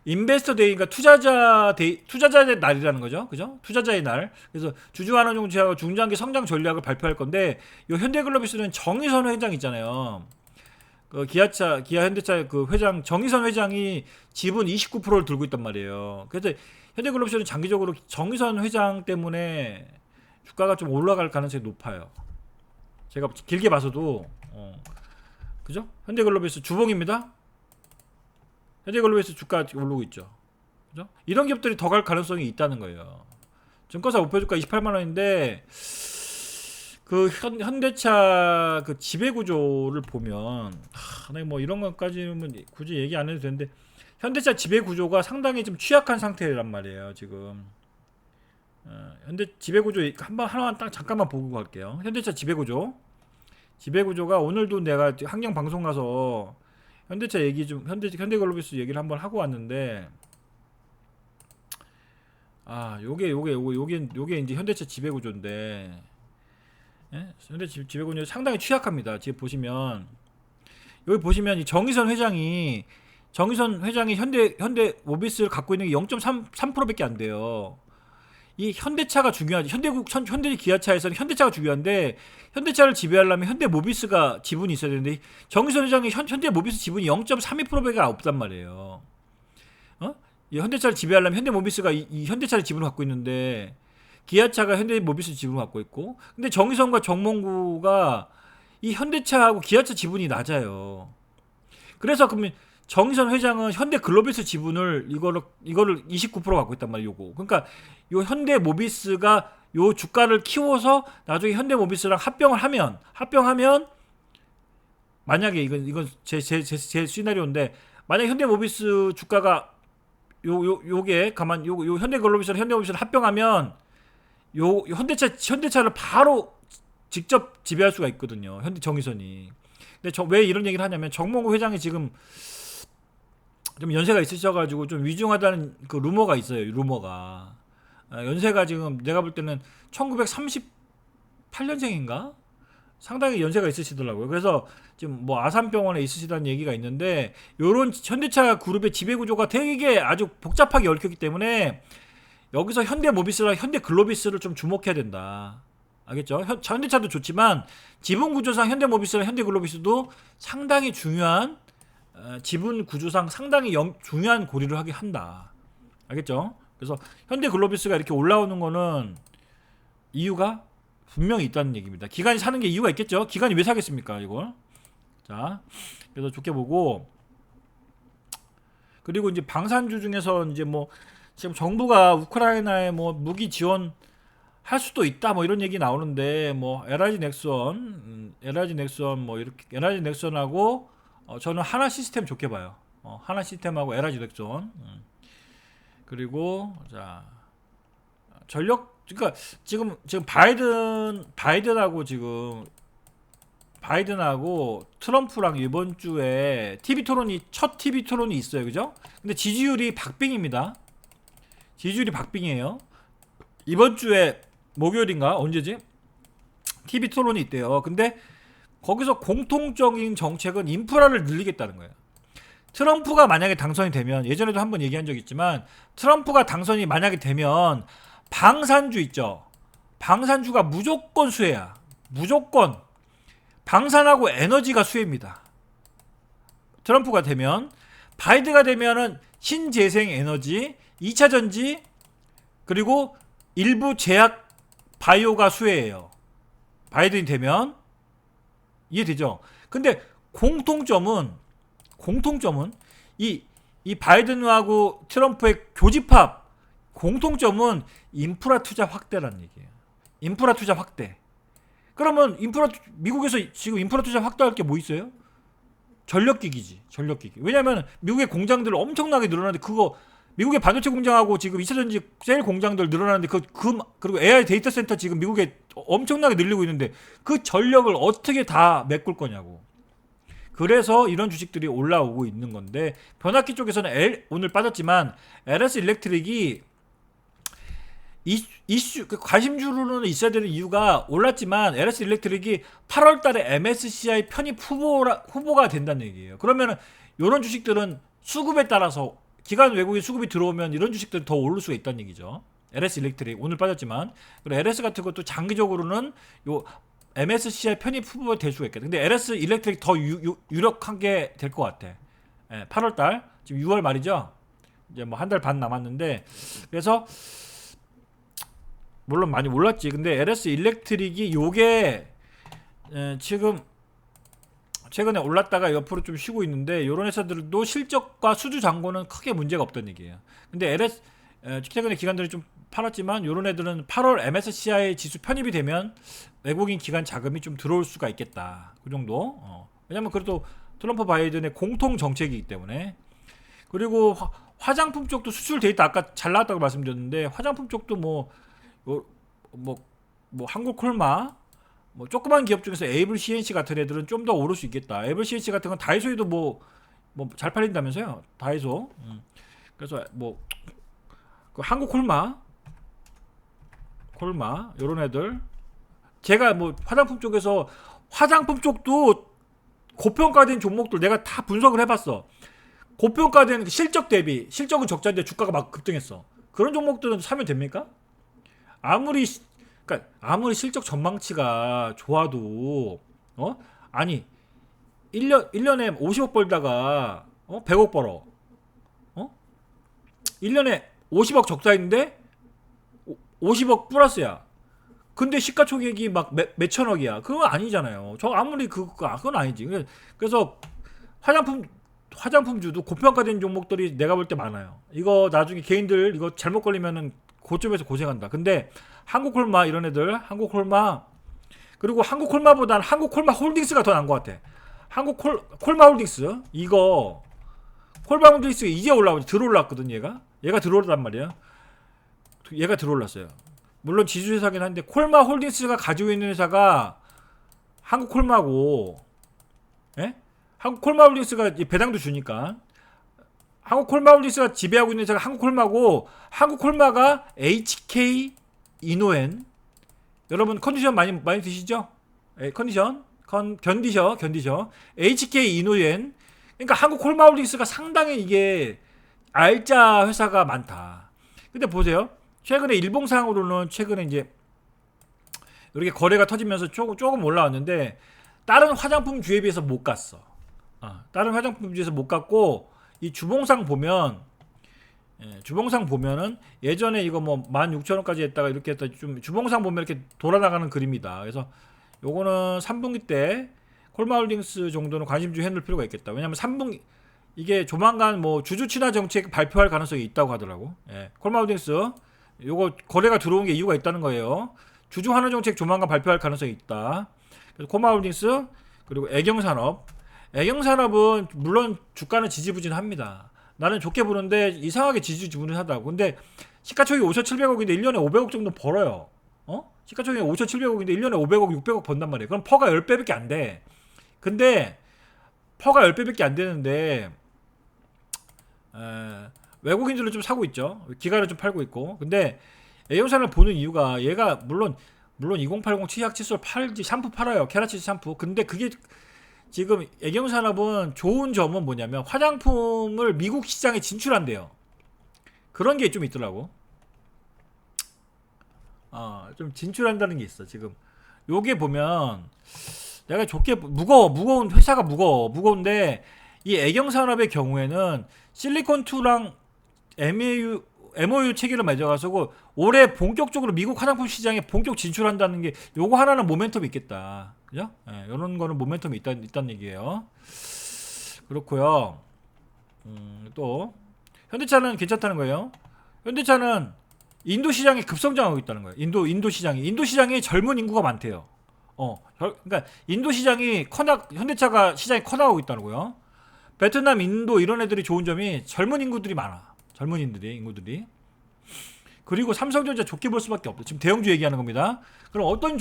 A: 인베스터데이가 투자자의 날이라는 거죠. 그죠? 투자자의 날. 그래서 주주환원 정책하고 중장기 성장 전략을 발표할 건데 요 현대글로비스는 정의선 회장 있잖아요. 그 기아 현대차 그 회장 정의선 회장이 지분 29%를 들고 있단 말이에요. 그래서 현대글로비스는 장기적으로 정의선 회장 때문에 주가가 좀 올라갈 가능성이 높아요. 제가 길게 봐서도 그죠? 현대글로비스 주봉입니다. 현대글로비스 주가 오르고 있죠. 그죠? 이런 기업들이 더 갈 가능성이 있다는 거예요. 증권사 목표 주가 28만 원인데 그 현대차 그 지배 구조를 보면 뭐 이런 것까지는 굳이 얘기 안 해도 되는데 현대차 지배 구조가 상당히 좀 취약한 상태란 말이에요, 지금. 현대 지배 구조 하나 딱 잠깐만 보고 갈게요. 현대차 지배 구조가 오늘도 내가 환경 방송 가서 현대차 얘기 좀 현대글로비스 얘기를 한번 하고 왔는데 요게 이제 현대차 지배 구조인데 현대 지배 구조 상당히 취약합니다. 지금 보시면 여기 보시면 이 정의선 회장이 현대 모비스를 갖고 있는 게 0.3%밖에 안 돼요. 이 현대차가 중요하지. 현대 기아차에서는 현대차가 중요한데 현대차를 지배하려면 현대 모비스가 지분이 있어야 되는데 정의선 회장이 현대 모비스 지분이 0.32%밖에 없단 말이에요. 이 현대차를 지배하려면 현대모비스가 이 현대차를 지분을 갖고 있는데 기아차가 현대모비스 지분을 갖고 있고 근데 정의선과 정몽구가 이 현대차하고 기아차 지분이 낮아요. 그래서 그러면 정의선 회장은 현대글로비스 지분을 이거를 29% 갖고 있단 말이에요. 요거. 그러니까 요 현대모비스가 요 주가를 키워서 나중에 현대모비스랑 합병하면 만약에 이건 제 시나리오인데 만약 현대모비스 주가가 요게 가만 요 현대글로비스랑 현대모비스를 합병하면 요 현대차를 바로 직접 지배할 수가 있거든요. 현대 정의선이. 근데 왜 이런 얘기를 하냐면 정몽구 회장이 지금 좀 연세가 있으셔가지고 좀 위중하다는 그 루머가 있어요. 루머가 연세가 지금 내가 볼 때는 1938년생인가 상당히 연세가 있으시더라고요. 그래서 지금 뭐 아산병원에 있으시다는 얘기가 있는데 요런 현대차 그룹의 지배 구조가 되게 아주 복잡하게 얽혔기 때문에 여기서 현대모비스랑 현대글로비스를 좀 주목해야 된다. 알겠죠? 현대차도 좋지만 지분 구조상 현대모비스랑 현대글로비스도 상당히 중요한 지분 구조상 상당히 중요한 고리를 하게 한다. 알겠죠? 그래서 현대글로비스가 이렇게 올라오는 거는 이유가 분명히 있다는 얘기입니다. 기관이 사는 게 이유가 있겠죠? 기관이 왜 사겠습니까, 이걸? 자, 그래서 좋게 보고 그리고 이제 방산주 중에서 이제 뭐 지금 정부가 우크라이나에 뭐 무기 지원 할 수도 있다 뭐 이런 얘기 나오는데 뭐 LG 넥선 뭐 이렇게 LG 넥선하고 저는 하나 시스템 좋게 봐요. 하나 시스템하고 LG 넥선 그리고 자 전력 그러니까 지금 바이든하고 트럼프랑 이번 주에 첫 TV 토론이 있어요, 그죠? 근데 지지율이 박빙입니다. 지지율이 박빙이에요. 이번 주에 목요일인가 언제지? TV 토론이 있대요. 근데 거기서 공통적인 정책은 인프라를 늘리겠다는 거예요. 트럼프가 만약에 당선이 되면 예전에도 한번 얘기한 적 있지만 트럼프가 당선이 만약에 되면 방산주 있죠. 방산주가 무조건 수혜야. 무조건 방산하고 에너지가 수혜입니다. 트럼프가 되면 바이든가 되면은 신재생 에너지, 2차 전지 그리고 일부 제약 바이오가 수혜예요. 바이든이 되면 이해되죠? 근데 공통점은 이 바이든하고 트럼프의 교집합 공통점은 인프라 투자 확대라는 얘기예요. 인프라 투자 확대. 그러면 미국에서 지금 인프라 투자 확대할 게 뭐 있어요? 전력기기지. 전력기기. 왜냐면 미국의 공장들 엄청나게 늘어나는데 그거 미국의 반도체 공장하고 지금 2차전지 셀 공장들 늘어나는데 그리고 AI 데이터 센터 지금 미국에 엄청나게 늘리고 있는데 그 전력을 어떻게 다 메꿀 거냐고. 그래서 이런 주식들이 올라오고 있는 건데 변압기 쪽에서는 오늘 빠졌지만 LS 일렉트릭이 이슈 관심주로는 있어야 되는 이유가 올랐지만 LS 일렉트릭이 8월 달에 MSCI 편입 후보가 된다는 얘기예요. 그러면은 이런 주식들은 수급에 따라서 기관 외국인 수급이 들어오면 이런 주식들이 더 오를 수가 있다는 얘기죠. LS 일렉트릭 오늘 빠졌지만 그리고 LS 같은 것도 장기적으로는 요 MSCI 편입 후보가 될 수가 있겠다. 근데 LS 일렉트릭 더 유력한 게 될 것 같아. 8월 달 지금 6월 말이죠. 이제 뭐 한 달 반 남았는데 그래서 물론 많이 올랐지. 근데 LS 일렉트릭이 요게 지금 최근에 올랐다가 옆으로 좀 쉬고 있는데 요런 회사들도 실적과 수주 잔고는 크게 문제가 없다는 얘기예요. 근데 최근에 기관들이 좀 팔았지만 요런 애들은 8월 MSCI 지수 편입이 되면 외국인 기관 자금이 좀 들어올 수가 있겠다. 그 정도. 왜냐면 그래도 트럼프 바이든의 공통 정책이기 때문에. 그리고 화장품 쪽도 수출 데이터 아까 잘 나왔다고 말씀드렸는데 화장품 쪽도 뭐 한국콜마 뭐 조그만 기업 중에서 에이블 CNC 같은 애들은 좀 더 오를 수 있겠다. 에이블 CNC 같은 건 다이소에도 뭐 잘 팔린다면서요. 다이소. 그래서 그 한국콜마 요런 애들 제가 뭐 화장품 쪽도 고평가된 종목들 내가 다 분석을 해봤어. 고평가된 실적 대비 실적은 적자인데 주가가 막 급등했어. 그런 종목들은 사면 됩니까? 아무리 실적 전망치가 좋아도 아니 1년에 50억 벌다가 100억 벌어. 1년에 50억 적자인데 50억 플러스야. 근데 시가총액이 막 몇천억이야. 그건 아니잖아요. 저 아무리 그건 아니지. 그래서 화장품주도 고평가된 종목들이 내가 볼 때 많아요. 이거 나중에 개인들 이거 잘못 걸리면은 고점에서 고생한다. 근데 한국콜마 이런 애들, 한국콜마, 그리고 한국콜마보다는 한국콜마홀딩스가 더 나은 것 같아. 콜마홀딩스 이거 콜마홀딩스 이제 들어올랐거든. 얘가 들어올란 말이야. 얘가 들어올랐어요. 물론 지주회사긴 한데 콜마홀딩스가 가지고 있는 회사가 한국콜마고, 예? 한국콜마홀딩스가 배당도 주니까 한국콜마홀딩스가 지배하고 있는 회사가 한국콜마고, 한국콜마가 HK 이노엔, 여러분 컨디션 많이 드시죠? 컨디션 견디셔. HK 이노엔. 그러니까 한국콜마홀딩스가 상당히 이게 알짜 회사가 많다. 근데 보세요. 최근에 일봉상으로는 최근에 이제 이렇게 거래가 터지면서 조금 올라왔는데 다른 화장품주에 비해서 못 갔어. 다른 화장품주에서 못 갔고, 이 주봉상 보면은 예전에 이거 뭐 16,000원까지 했다가 이렇게 했다, 좀 주봉상 보면 이렇게 돌아나가는 그림이다. 그래서 요거는 3분기 때 콜마홀딩스 정도는 관심주 해놓을 필요가 있겠다. 왜냐면 3분기 이게 조만간 뭐 주주 친화 정책 발표할 가능성이 있다고 하더라고. 콜마홀딩스 요거 거래가 들어온 게 이유가 있다는 거예요. 주주 환원 정책 조만간 발표할 가능성이 있다. 그래서 콜마홀딩스, 그리고 애경산업은 물론 주가는 지지부진합니다. 나는 좋게 보는데 이상하게 지지부진하다고. 근데 시가총액이 5,700억인데 1년에 500억 정도 벌어요. 시가총액이 5,700억인데 1년에 500억, 600억 번단 말이에요. 그럼 퍼가 10배밖에 안 돼. 근데 퍼가 10배밖에 안 되는데 외국인들은 좀 사고 있죠. 기관을 좀 팔고 있고. 근데 애경산을 보는 이유가, 얘가 물론 2080 치약 칫솔 팔지, 샴푸 팔아요. 케라치스 샴푸. 근데 그게 지금 애경산업은 좋은 점은 뭐냐면 화장품을 미국 시장에 진출한대요. 그런 게 좀 있더라고. 좀 진출한다는 게 있어. 지금 요게 보면 내가 좋게, 무거운 회사가 무거운데, 이 애경산업의 경우에는 실리콘2랑 MOU 체계를 맺어가지고 올해 본격적으로 미국 화장품 시장에 본격 진출한다는 게, 요거 하나는 모멘텀이 있겠다. 그죠? 이런 거는 모멘텀이 있다는 얘기예요. 그렇고요. 또 현대차는 괜찮다는 거예요. 현대차는 인도 시장에 급성장하고 있다는 거예요. 인도 시장이 젊은 인구가 많대요. 그러니까 인도 시장이 현대차가 시장이 커나가고 있다는 거예요. 베트남, 인도 이런 애들이 좋은 점이 젊은 인구들이 많아. 젊은 인구들이. 그리고 삼성전자 좋게 볼 수밖에 없어. 지금 대형주 얘기하는 겁니다. 그럼 어떤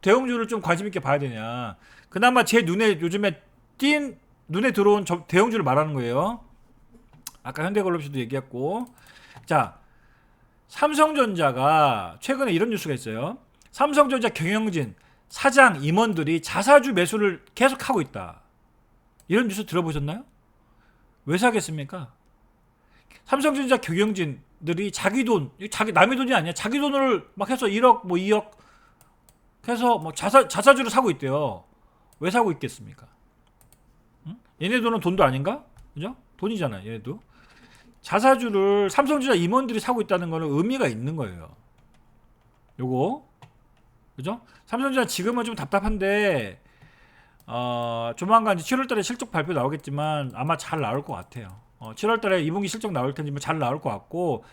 A: 대형주를 좀 관심 있게 봐야 되냐? 그나마 제 눈에 요즘에 눈에 들어온 대형주를 말하는 거예요. 아까 현대글로비스도 얘기했고, 자, 삼성전자가 최근에 이런 뉴스가 있어요. 삼성전자 경영진, 사장, 임원들이 자사주 매수를 계속하고 있다. 이런 뉴스 들어보셨나요? 왜 사겠습니까? 삼성전자 경영진들이 남의 돈이 아니야. 자기 돈을 막 해서 1억, 뭐 2억 해서 뭐 자사주를 사고 있대요. 왜 사고 있겠습니까? 응? 얘네 돈도 아닌가? 그죠? 돈이잖아요, 얘네도. 자사주를 삼성전자 임원들이 사고 있다는 거는 의미가 있는 거예요. 요거. 그죠? 삼성전자 지금은 좀 답답한데, 조만간 7월달에 실적 발표 나오겠지만 아마 잘 나올 것 같아요. 7월달에 2분기 실적 나올 텐데 잘 나올 것 같고,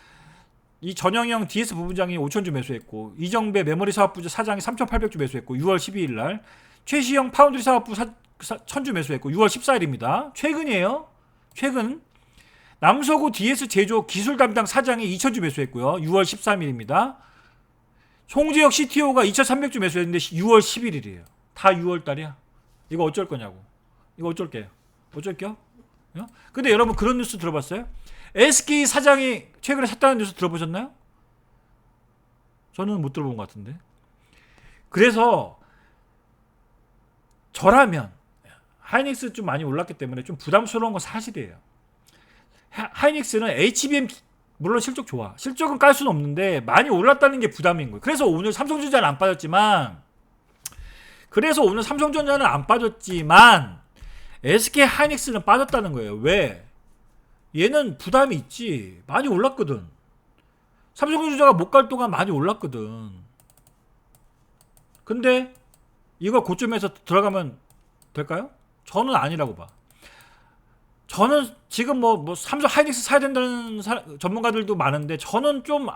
A: 이 전영영 DS 부부장이 5,000주 매수했고, 이정배 메모리 사업부 사장이 3,800주 매수했고, 6월 12일 날 최시영 파운드리 사업부 1,000주 매수했고, 6월 14일입니다. 최근이에요. 최근. 남서구 DS 제조 기술 담당 사장이 2,000주 매수했고요. 6월 13일입니다. 송지혁 CTO가 2,300주 매수했는데 6월 11일이에요. 다 6월달이야. 이거 어쩔 거냐고. 이거 어쩔게요. 근데 여러분 그런 뉴스 들어봤어요? SK 사장이 최근에 샀다는 뉴스 들어보셨나요? 저는 못 들어본 것 같은데. 그래서 저라면 하이닉스 좀 많이 올랐기 때문에 좀 부담스러운 건 사실이에요. 하이닉스는 HBM 물론 실적 좋아. 실적은 깔 수는 없는데 많이 올랐다는 게 부담인 거예요. 그래서 오늘 삼성전자는 안 빠졌지만 SK 하이닉스는 빠졌다는 거예요. 왜? 얘는 부담이 있지. 많이 올랐거든. 삼성전자가 못 갈 동안 많이 올랐거든. 근데 이거 고점에서 들어가면 될까요? 저는 아니라고 봐. 저는 지금 뭐 삼성 하이닉스 사야 된다는 전문가들도 많은데 저는 좀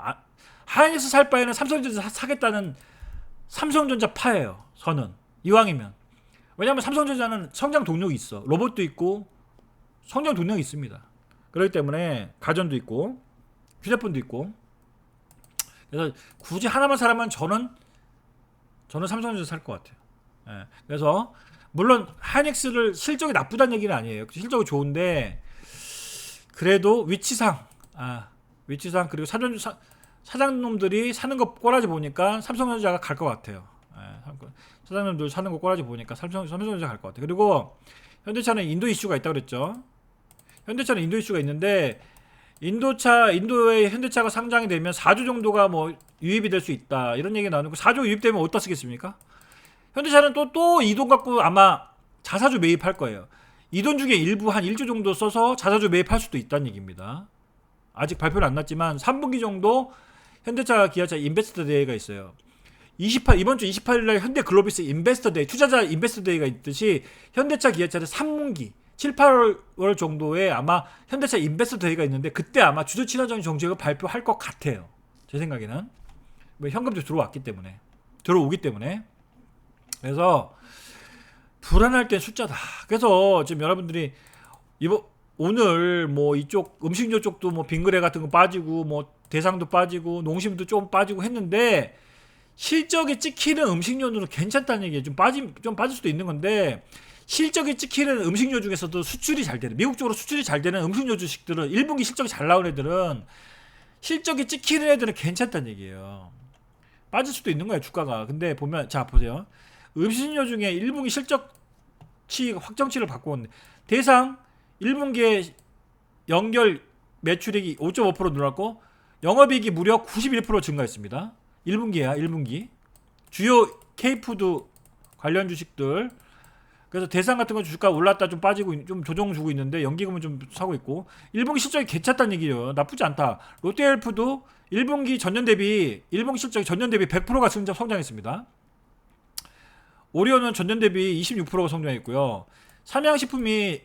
A: 하이닉스 살 바에는 삼성전자 사겠다는 삼성전자 파예요. 저는 이왕이면. 왜냐하면 삼성전자는 성장 동력이 있어. 로봇도 있고 성장 동력이 있습니다. 그렇기 때문에 가전도 있고 휴대폰도 있고. 그래서 굳이 하나만 사라면 저는 삼성전자 살 것 같아요. 예. 그래서 물론 하이닉스를 실적이 나쁘다는 얘기는 아니에요. 실적이 좋은데 그래도 위치상 그리고 사장놈들이 사는 거 꼬라지 보니까 삼성전자가 갈 것 같아요. 예. 사장님들 사는 거 꼬라지 보니까 삼성전자 갈 것 같아요. 그리고 현대차는 인도 이슈가 있다고 그랬죠. 현대차는 인도 이슈가 있는데 인도의 현대차가 상장이 되면 4조 정도가 뭐 유입이 될 수 있다 이런 얘기 나오고 4조 유입되면 어디다 쓰겠습니까? 현대차는 또 이 돈 갖고 아마 자사주 매입할 거예요. 이 돈 중에 일부 한 1조 정도 써서 자사주 매입할 수도 있다는 얘기입니다. 아직 발표는 안 났지만 3분기 정도 현대차 기아차 인베스터 데이가 있어요. 이번 주 28일날 현대 글로비스 인베스터 데이, 투자자 인베스터 데이가 있듯이 현대차 기아차는 3분기 7, 8월 정도에 아마 현대차 인베스터 데이가 있는데 그때 아마 주주 친화적인 정책을 발표할 것 같아요. 제 생각에는. 뭐 현금도 들어오기 때문에. 그래서 불안할 땐 숫자다. 그래서 지금 여러분들이 오늘 뭐 이쪽 음식료 쪽도 뭐 빙그레 같은 거 빠지고 뭐 대상도 빠지고 농심도 좀 빠지고 했는데 실적이 찍히는 음식료는 괜찮다는 얘기예요. 좀 빠질 수도 있는 건데 실적이 찍히는 음식료 중에서도 수출이 잘 되는 미국 쪽으로 수출이 잘 되는 음식료 주식들은 1분기 실적이 잘 나온 애들은 실적이 찍히는 애들은 괜찮다는 얘기예요. 빠질 수도 있는 거예요 주가가. 근데 보면 자 보세요. 음식료 중에 1분기 실적치 확정치를 바꾸었는데 대상 1분기에 연결 매출액이 5.5% 늘었고 영업이익이 무려 91% 증가했습니다. 1분기야 1분기. 주요 K푸드 관련 주식들 그래서 대상 같은 거 주가 올랐다 좀 빠지고 좀 조정 주고 있는데 연기금은 좀 사고 있고 1분기 실적이 괜찮다는 얘기예요. 나쁘지 않다. 롯데헬프도 1분기 실적이 전년 대비 100%가 성장했습니다. 오리온은 전년 대비 26%가 성장했고요. 삼양식품이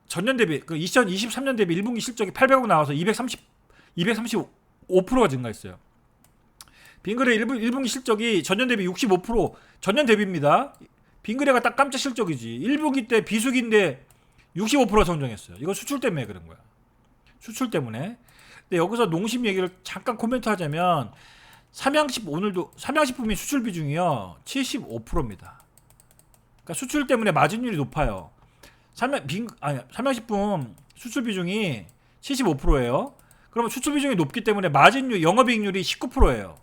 A: 전년 대비 2023년 대비 1분기 실적이 800억 나와서 235%가 증가했어요. 빙그레 1분기 실적이 전년 대비 65% 전년 대비입니다. 빙그레가 딱 깜짝 실적이지. 1분기 때 비수기인데 65% 성장했어요. 이거 수출 때문에 그런 거야. 수출 때문에. 근데 여기서 농심 얘기를 잠깐 코멘트 하자면 삼양식품이 수출 비중이요 75%입니다. 그러니까 수출 때문에 마진율이 높아요. 삼양식품 수출 비중이 75%예요. 그러면 수출 비중이 높기 때문에 마진율 영업이익률이 19%예요.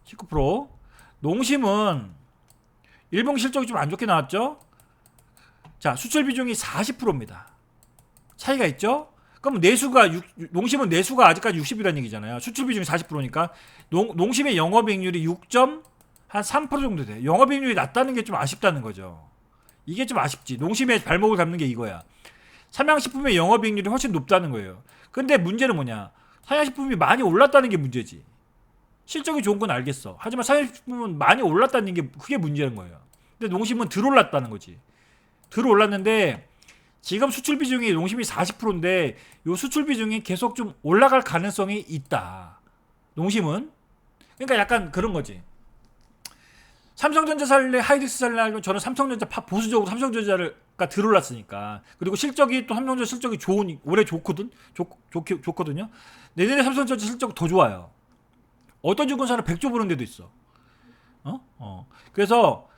A: 19%. 농심은 일본 실적이 좀 안 좋게 나왔죠? 자, 수출 비중이 40%입니다. 차이가 있죠? 그럼 농심은 내수가 아직까지 60이라는 얘기잖아요. 수출 비중이 40%니까 농심의 영업이익률이 6.3% 정도 돼요. 영업이익률이 낮다는 게 좀 아쉽다는 거죠. 이게 좀 아쉽지. 농심의 발목을 잡는 게 이거야. 삼양식품의 영업이익률이 훨씬 높다는 거예요. 근데 문제는 뭐냐? 삼양식품이 많이 올랐다는 게 문제지. 실적이 좋은 건 알겠어. 하지만 삼양식품은 많이 올랐다는 게 그게 문제인 거예요. 근데 농심은 덜 올랐다는 거지. 덜 올랐는데 지금 수출 비중이 농심이 40%인데 요 수출 비중이 계속 좀 올라갈 가능성이 있다. 농심은. 그러니까 약간 그런 거지. 삼성전자 살래 하이닉스 살래 하면 저는 삼성전자 보수적으로 삼성전자가 덜 올랐으니까. 그리고 실적이 또 삼성전자 실적이 올해 좋거든요. 내년에 삼성전자 실적 더 좋아요. 어떤 증권사는 100조 버는 데도 있어. 그래서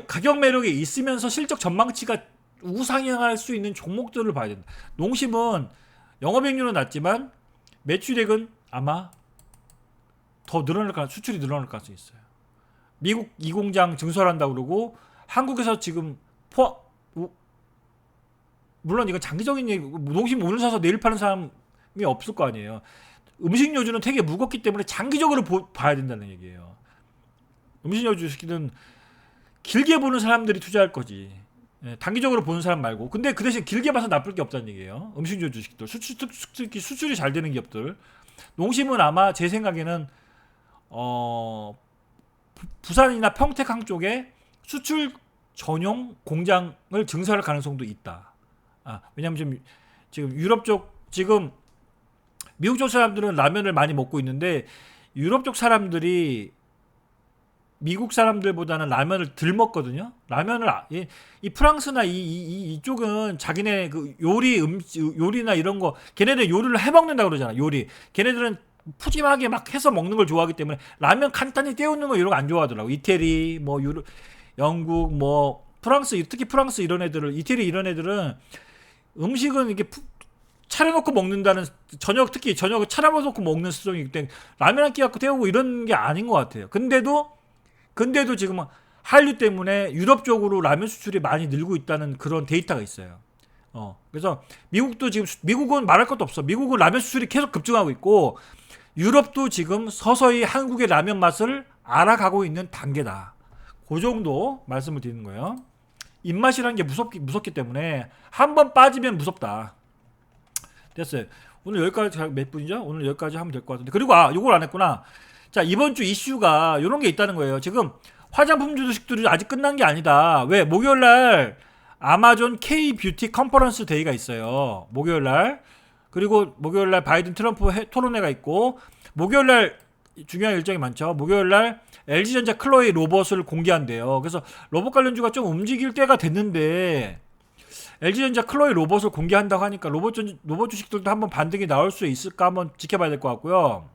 A: 가격 매력이 있으면서 실적 전망치가 우상향할 수 있는 종목들을 봐야 된다. 농심은 영업이익률은 낮지만 매출액은 아마 더 수출이 늘어날 가능성이 있어요. 미국 이 공장 증설한다고 그러고 한국에서 지금 물론 이건 장기적인 얘기. 농심 오늘 사서 내일 파는 사람이 없을 거 아니에요. 음식료주는 되게 무겁기 때문에 장기적으로 봐야 된다는 얘기예요. 음식료 주식은 길게 보는 사람들이 투자할 거지. 예, 단기적으로 보는 사람 말고. 근데 그 대신 길게 봐서 나쁠 게 없다는 얘기예요. 음식료 주식들, 특히 수출이 잘 되는 기업들. 농심은 아마 제 생각에는 부산이나 평택항 쪽에 수출 전용 공장을 증설할 가능성도 있다. 왜냐면 지금 유럽 쪽, 지금 미국 쪽 사람들은 라면을 많이 먹고 있는데 유럽 쪽 사람들이 미국 사람들보다는 라면을 덜 먹거든요. 라면을 이 프랑스나 이쪽은 자기네 그 요리나 이런 거 걔네들 요리를 해 먹는다 그러잖아. 요리. 걔네들은 푸짐하게 막 해서 먹는 걸 좋아하기 때문에 라면 간단히 때우는 거 이런 거 안 좋아하더라고. 이태리 뭐 영국 뭐 프랑스, 특히 프랑스 이런 애들을, 이태리 이런 애들은 음식은 이게 차려놓고 먹는다는, 특히 저녁을 차려놓고 먹는 수준이기 때문에 라면 한 끼 갖고 때우고 이런 게 아닌 것 같아요. 근데도 지금 한류 때문에 유럽 쪽으로 라면 수출이 많이 늘고 있다는 그런 데이터가 있어요. 그래서 미국은 말할 것도 없어. 미국은 라면 수출이 계속 급증하고 있고 유럽도 지금 서서히 한국의 라면 맛을 알아가고 있는 단계다. 그 정도 말씀을 드리는 거예요. 입맛이라는 게 무섭기 때문에 한번 빠지면 무섭다. 됐어요. 오늘 여기까지, 몇 분이죠? 오늘 여기까지 하면 될 것 같은데. 그리고 이걸 안 했구나. 자, 이번 주 이슈가 이런 게 있다는 거예요. 지금 화장품 주식들이 아직 끝난 게 아니다. 왜? 목요일날 아마존 K 뷰티 컨퍼런스 데이가 있어요. 목요일날. 그리고 목요일날 바이든 트럼프 토론회가 있고, 목요일날 중요한 일정이 많죠. 목요일날 LG전자 클로이 로봇을 공개한대요. 그래서 로봇 관련주가 좀 움직일 때가 됐는데 LG전자 클로이 로봇을 공개한다고 하니까 로봇 주식들도 한번 반등이 나올 수 있을까 한번 지켜봐야 될 것 같고요.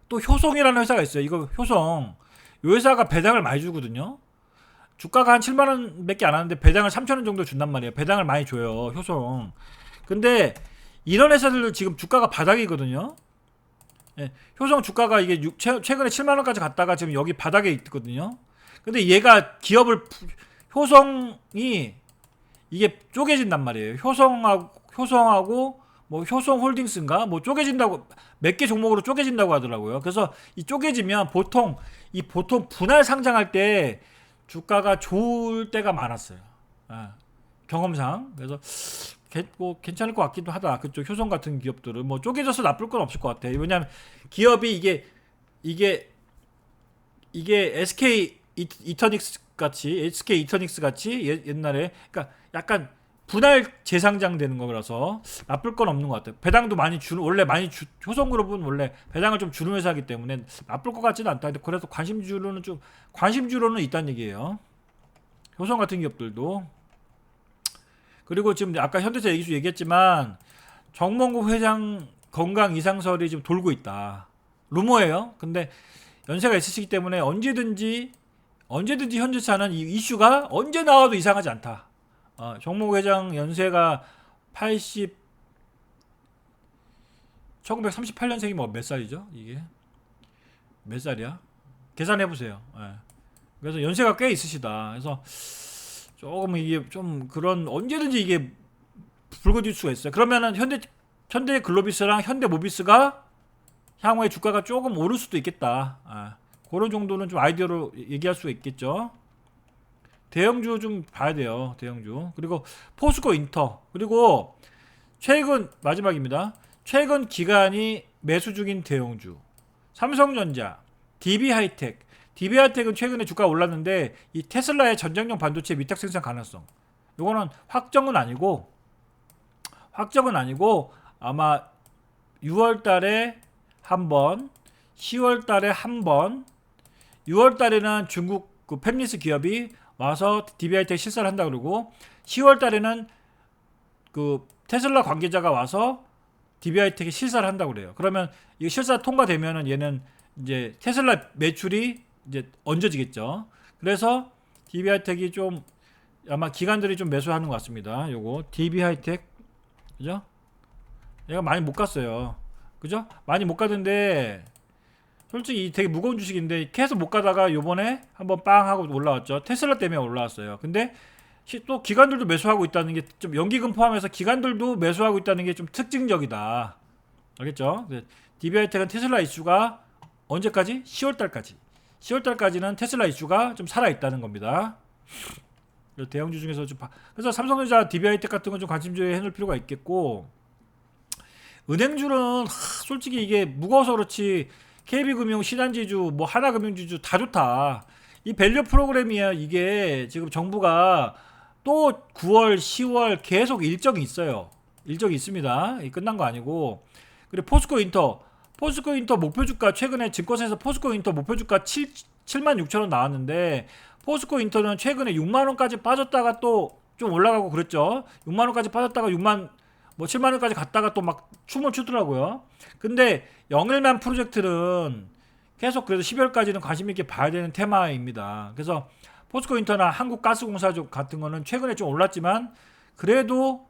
A: 또 효성이라는 회사가 있어요. 이거 효성. 이 회사가 배당을 많이 주거든요. 주가가 한 7만원 밖에 안 하는데 배당을 3천원 정도 준단 말이에요. 배당을 많이 줘요. 효성. 근데 이런 회사들 지금 주가가 바닥이거든요. 예, 효성 주가가 이게 최근에 7만원까지 갔다가 지금 여기 바닥에 있거든요. 근데 얘가 효성이 이게 쪼개진단 말이에요. 효성하고 뭐 효성홀딩스인가 뭐 쪼개진다고, 몇 개 종목으로 쪼개진다고 하더라고요. 그래서 이 쪼개지면 보통 분할 상장할 때 주가가 좋을 때가 많았어요. 경험상. 그래서 뭐 괜찮을 것 같기도 하다. 그쪽 효성 같은 기업들은 뭐 쪼개져서 나쁠 건 없을 것 같아. 왜냐하면 기업이 이게 SK 이터닉스 같이 옛날에, 그러니까 약간 분할 재상장 되는 거라서 나쁠 건 없는 것 같아요. 배당도 효성그룹은 원래 배당을 좀 주는 회사이기 때문에 나쁠 것 같지는 않다. 그래서 관심주로는 있다는 얘기예요. 효성 같은 기업들도. 그리고 지금 아까 현대차 얘기했지만 정몽구 회장 건강 이상설이 지금 돌고 있다. 루머예요. 근데 연세가 있으시기 때문에 언제든지 현대차는 이 이슈가 언제 나와도 이상하지 않다. 정몽구 회장 연세가 1938년생이 뭐 몇 살이죠? 이게 몇 살이야? 계산해보세요. 그래서 연세가 꽤 있으시다. 그래서 조금 이게 좀 그런, 언제든지 이게 불거질 수가 있어요. 그러면은 현대 글로비스랑 현대 모비스가 향후에 주가가 조금 오를 수도 있겠다. 그런 정도는 좀 아이디어로 얘기할 수 있겠죠. 대형주 좀 봐야 돼요. 대형주. 그리고 포스코 인터. 그리고 마지막입니다. 최근 기간이 매수 중인 대형주. 삼성전자, DB하이텍은 최근에 주가가 올랐는데 이 테슬라의 전장용 반도체 위탁 생산 가능성. 이거는 확정은 아니고 아마 6월달에 한 번, 10월달에 한 번, 6월달에는 중국 그 팹리스 기업이 와서 DB하이텍 실사를 한다 그러고, 10월달에는 그 테슬라 관계자가 와서 DB하이텍에 실사를 한다 그래요. 그러면 이 실사 통과되면은 얘는 이제 테슬라 매출이 이제 얹어지겠죠. 그래서 DB하이텍이 좀 아마 기관들이 좀 매수하는 것 같습니다. 요거 DB하이텍, 그죠? 얘가 많이 못 갔어요. 그죠? 많이 못 가던데 솔직히 되게 무거운 주식인데 계속 못 가다가 요번에 한번 빵 하고 올라왔죠. 테슬라 때문에 올라왔어요. 근데 또 기관들도 매수하고 있다는 게, 좀 연기금 포함해서 기관들도 매수하고 있다는 게 좀 특징적이다. 알겠죠? DB하이텍은 테슬라 이슈가 언제까지? 10월달까지는 테슬라 이슈가 좀 살아있다는 겁니다. 대형주 중에서 그래서 삼성전자, DB하이텍 같은 건 좀 관심주에 해놓을 필요가 있겠고, 은행주는 솔직히 이게 무거워서 그렇지 KB금융, 신한지주, 뭐 하나금융지주 다 좋다. 이 밸류 프로그램이야. 이게 지금 정부가 또 9월, 10월 계속 일정이 있어요. 일정이 있습니다. 끝난 거 아니고. 그리고 포스코 인터 목표 주가, 최근에 증권사에서 포스코 인터 목표 주가 76,000원 나왔는데, 포스코 인터는 최근에 6만원까지 빠졌다가 또 좀 올라가고 그랬죠. 6만원까지 빠졌다가 7만원까지 갔다가 또 막 춤을 추더라고요. 근데 영일만 프로젝트는 계속 그래도 12월까지는 관심있게 봐야 되는 테마입니다. 그래서 포스코 인터나 한국가스공사 같은 거는 최근에 좀 올랐지만, 그래도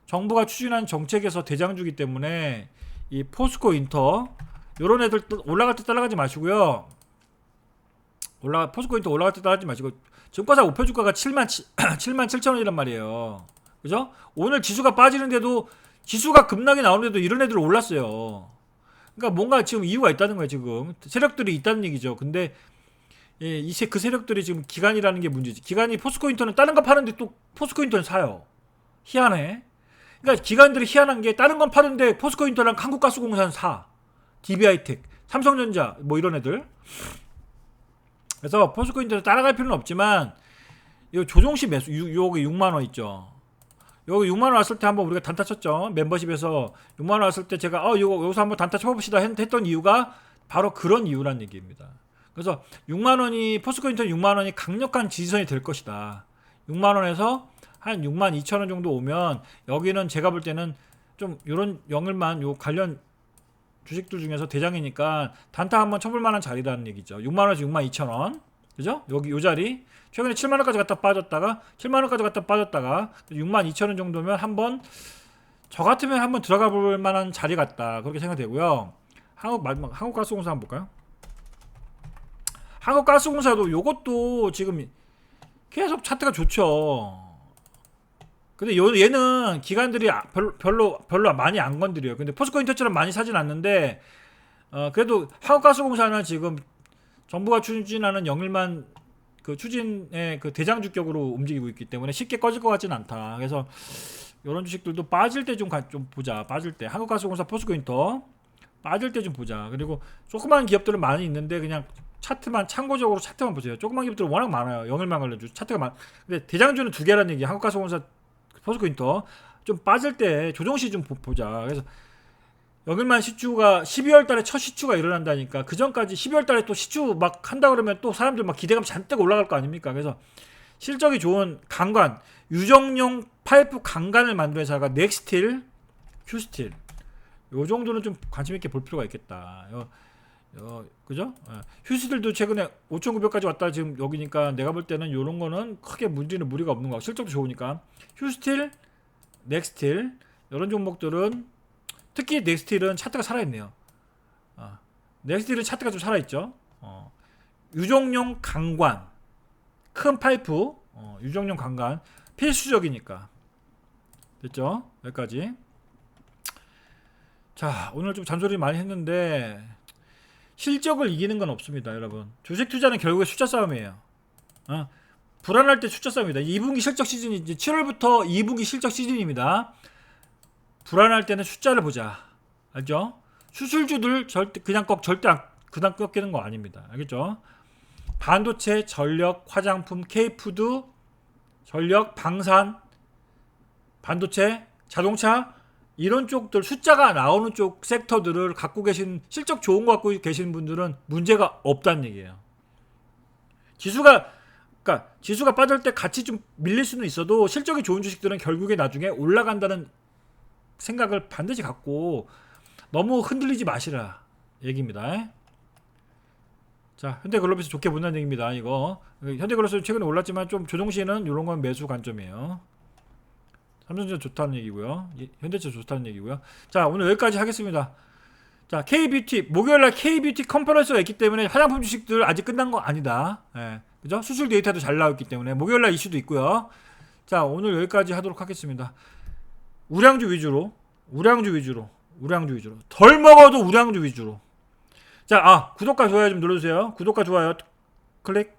A: 정부가 추진한 정책에서 대장주기 때문에 이 포스코 인터 요런 애들 올라갈 때 따라가지 마시고요. 포스코 인터 올라갈 때 따라가지 마시고, 증권사 목표 주가가 77,000원이란 말이에요. 그죠? 오늘 지수가 빠지는데도, 지수가 급락이 나오는데도 이런 애들 올랐어요. 그러니까 뭔가 지금 이유가 있다는 거예요. 지금 세력들이 있다는 얘기죠. 근데 그 세력들이 지금 기관이라는 게 문제지. 기관이 포스코 인터는 다른 거 파는데 또 포스코 인터는 사요. 희한해. 그러니까 기관들이 희한한 게, 다른 건 파는데 포스코 인터랑 한국가스공사는 사. DB하이텍, 삼성전자 뭐 이런 애들. 그래서 포스코 인터를 따라갈 필요는 없지만, 이 조종시 매수, 여기 6만원 있죠. 여기 6만원 왔을 때 한번 우리가 단타 쳤죠. 멤버십에서 6만원 왔을 때 제가 여기서 한번 단타 쳐봅시다 했던 이유가 바로 그런 이유란 얘기입니다. 그래서 6만원이, 포스코 인터 6만원이 강력한 지지선이 될 것이다. 6만원에서 한 62,000원 정도 오면, 여기는 제가 볼 때는 좀 요런 영일만 요 관련 주식들 중에서 대장이니까 단타 한번 쳐볼 만한 자리라는 얘기죠. 6만원에서 62,000원. 그죠? 여기 요 자리. 최근에 7만원까지 갔다 빠졌다가 7만원까지 갔다 빠졌다가 62,000원 정도면 저 같으면 한번 들어가 볼 만한 자리 같다. 그렇게 생각되고요. 한국가스공사 한번 볼까요? 한국가스공사도 요것도 지금 계속 차트가 좋죠. 근데 얘는 기관들이 별로 많이 안 건드려요. 근데 포스코 인터처럼 많이 사진 않는데, 그래도 한국가스공사는 지금 정부가 추진하는 영일만 그 추진의 그 대장주격으로 움직이고 있기 때문에 쉽게 꺼질 것 같지는 않다. 그래서 이런 주식들도 빠질 때 좀 보자. 빠질 때 한국가스공사, 포스코 인터 빠질 때 좀 보자. 그리고 조그만 기업들은 많이 있는데 그냥 참고적으로 차트만 보세요. 조그만 기업들은 워낙 많아요. 영일만 관련주 차트가 근데 대장주는 두 개라는 얘기. 한국가스공사, 포스코 인터. 좀 빠질 때 조정시 좀 보자. 그래서 영일만 시추가 12월 달에 첫 시추가 일어난다니까, 그 전까지 12월 달에 또 시추 막 한다 그러면 또 사람들 막 기대감 잔뜩 올라갈 거 아닙니까? 그래서 실적이 좋은 강관, 유정용 파이프 강관을 만든 회사가 넥스틸, 휴스틸, 요 정도는 좀 관심 있게 볼 필요가 있겠다. 그죠? 휴스틸도 최근에 5,900까지 왔다 지금 여기니까, 내가 볼 때는 요런 거는 크게 무리가 없는 거 같고, 실적도 좋으니까. 휴스틸, 넥스틸, 이런 종목들은, 특히 넥스틸은 차트가 살아있네요. 넥스틸은 차트가 좀 살아있죠. 유정용 강관, 큰 파이프, 유정용 강관 필수적이니까. 됐죠? 여기까지. 자, 오늘 좀 잔소리 많이 했는데 실적을 이기는 건 없습니다, 여러분. 주식 투자는 결국에 숫자 싸움이에요. 불안할 때 숫자 싸움입니다. 2분기 실적 시즌이 7월부터 2분기 실적 시즌입니다. 불안할 때는 숫자를 보자. 알죠? 수출주들 절대 그냥 꺾이는 거 아닙니다. 알겠죠? 반도체, 전력, 화장품, K푸드, 전력, 방산, 반도체, 자동차, 이런 쪽들, 숫자가 나오는 쪽 섹터들을 갖고 계신, 실적 좋은 거 갖고 계신 분들은 문제가 없다는 얘기예요. 지수가 빠질 때 같이 좀 밀릴 수는 있어도, 실적이 좋은 주식들은 결국에 나중에 올라간다는 생각을 반드시 갖고 너무 흔들리지 마시라 얘기입니다. 자, 현대글로비스 좋게 본다는 얘기입니다. 이거 현대글로비스 최근에 올랐지만 좀 조정시에는 이런 건 매수 관점이에요. 삼성전자 좋다는 얘기고요. 현대차 좋다는 얘기고요. 자, 오늘 여기까지 하겠습니다. 자, K뷰티, 목요일날 K뷰티 컨퍼런스가 있기 때문에 화장품 주식들 아직 끝난 거 아니다. 그죠? 수출 데이터도 잘 나왔기 때문에 목요일날 이슈도 있고요. 자, 오늘 여기까지 하도록 하겠습니다. 우량주 위주로 덜 먹어도 우량주 위주로. 자, 구독과 좋아요 좀 눌러주세요. 구독과 좋아요 클릭.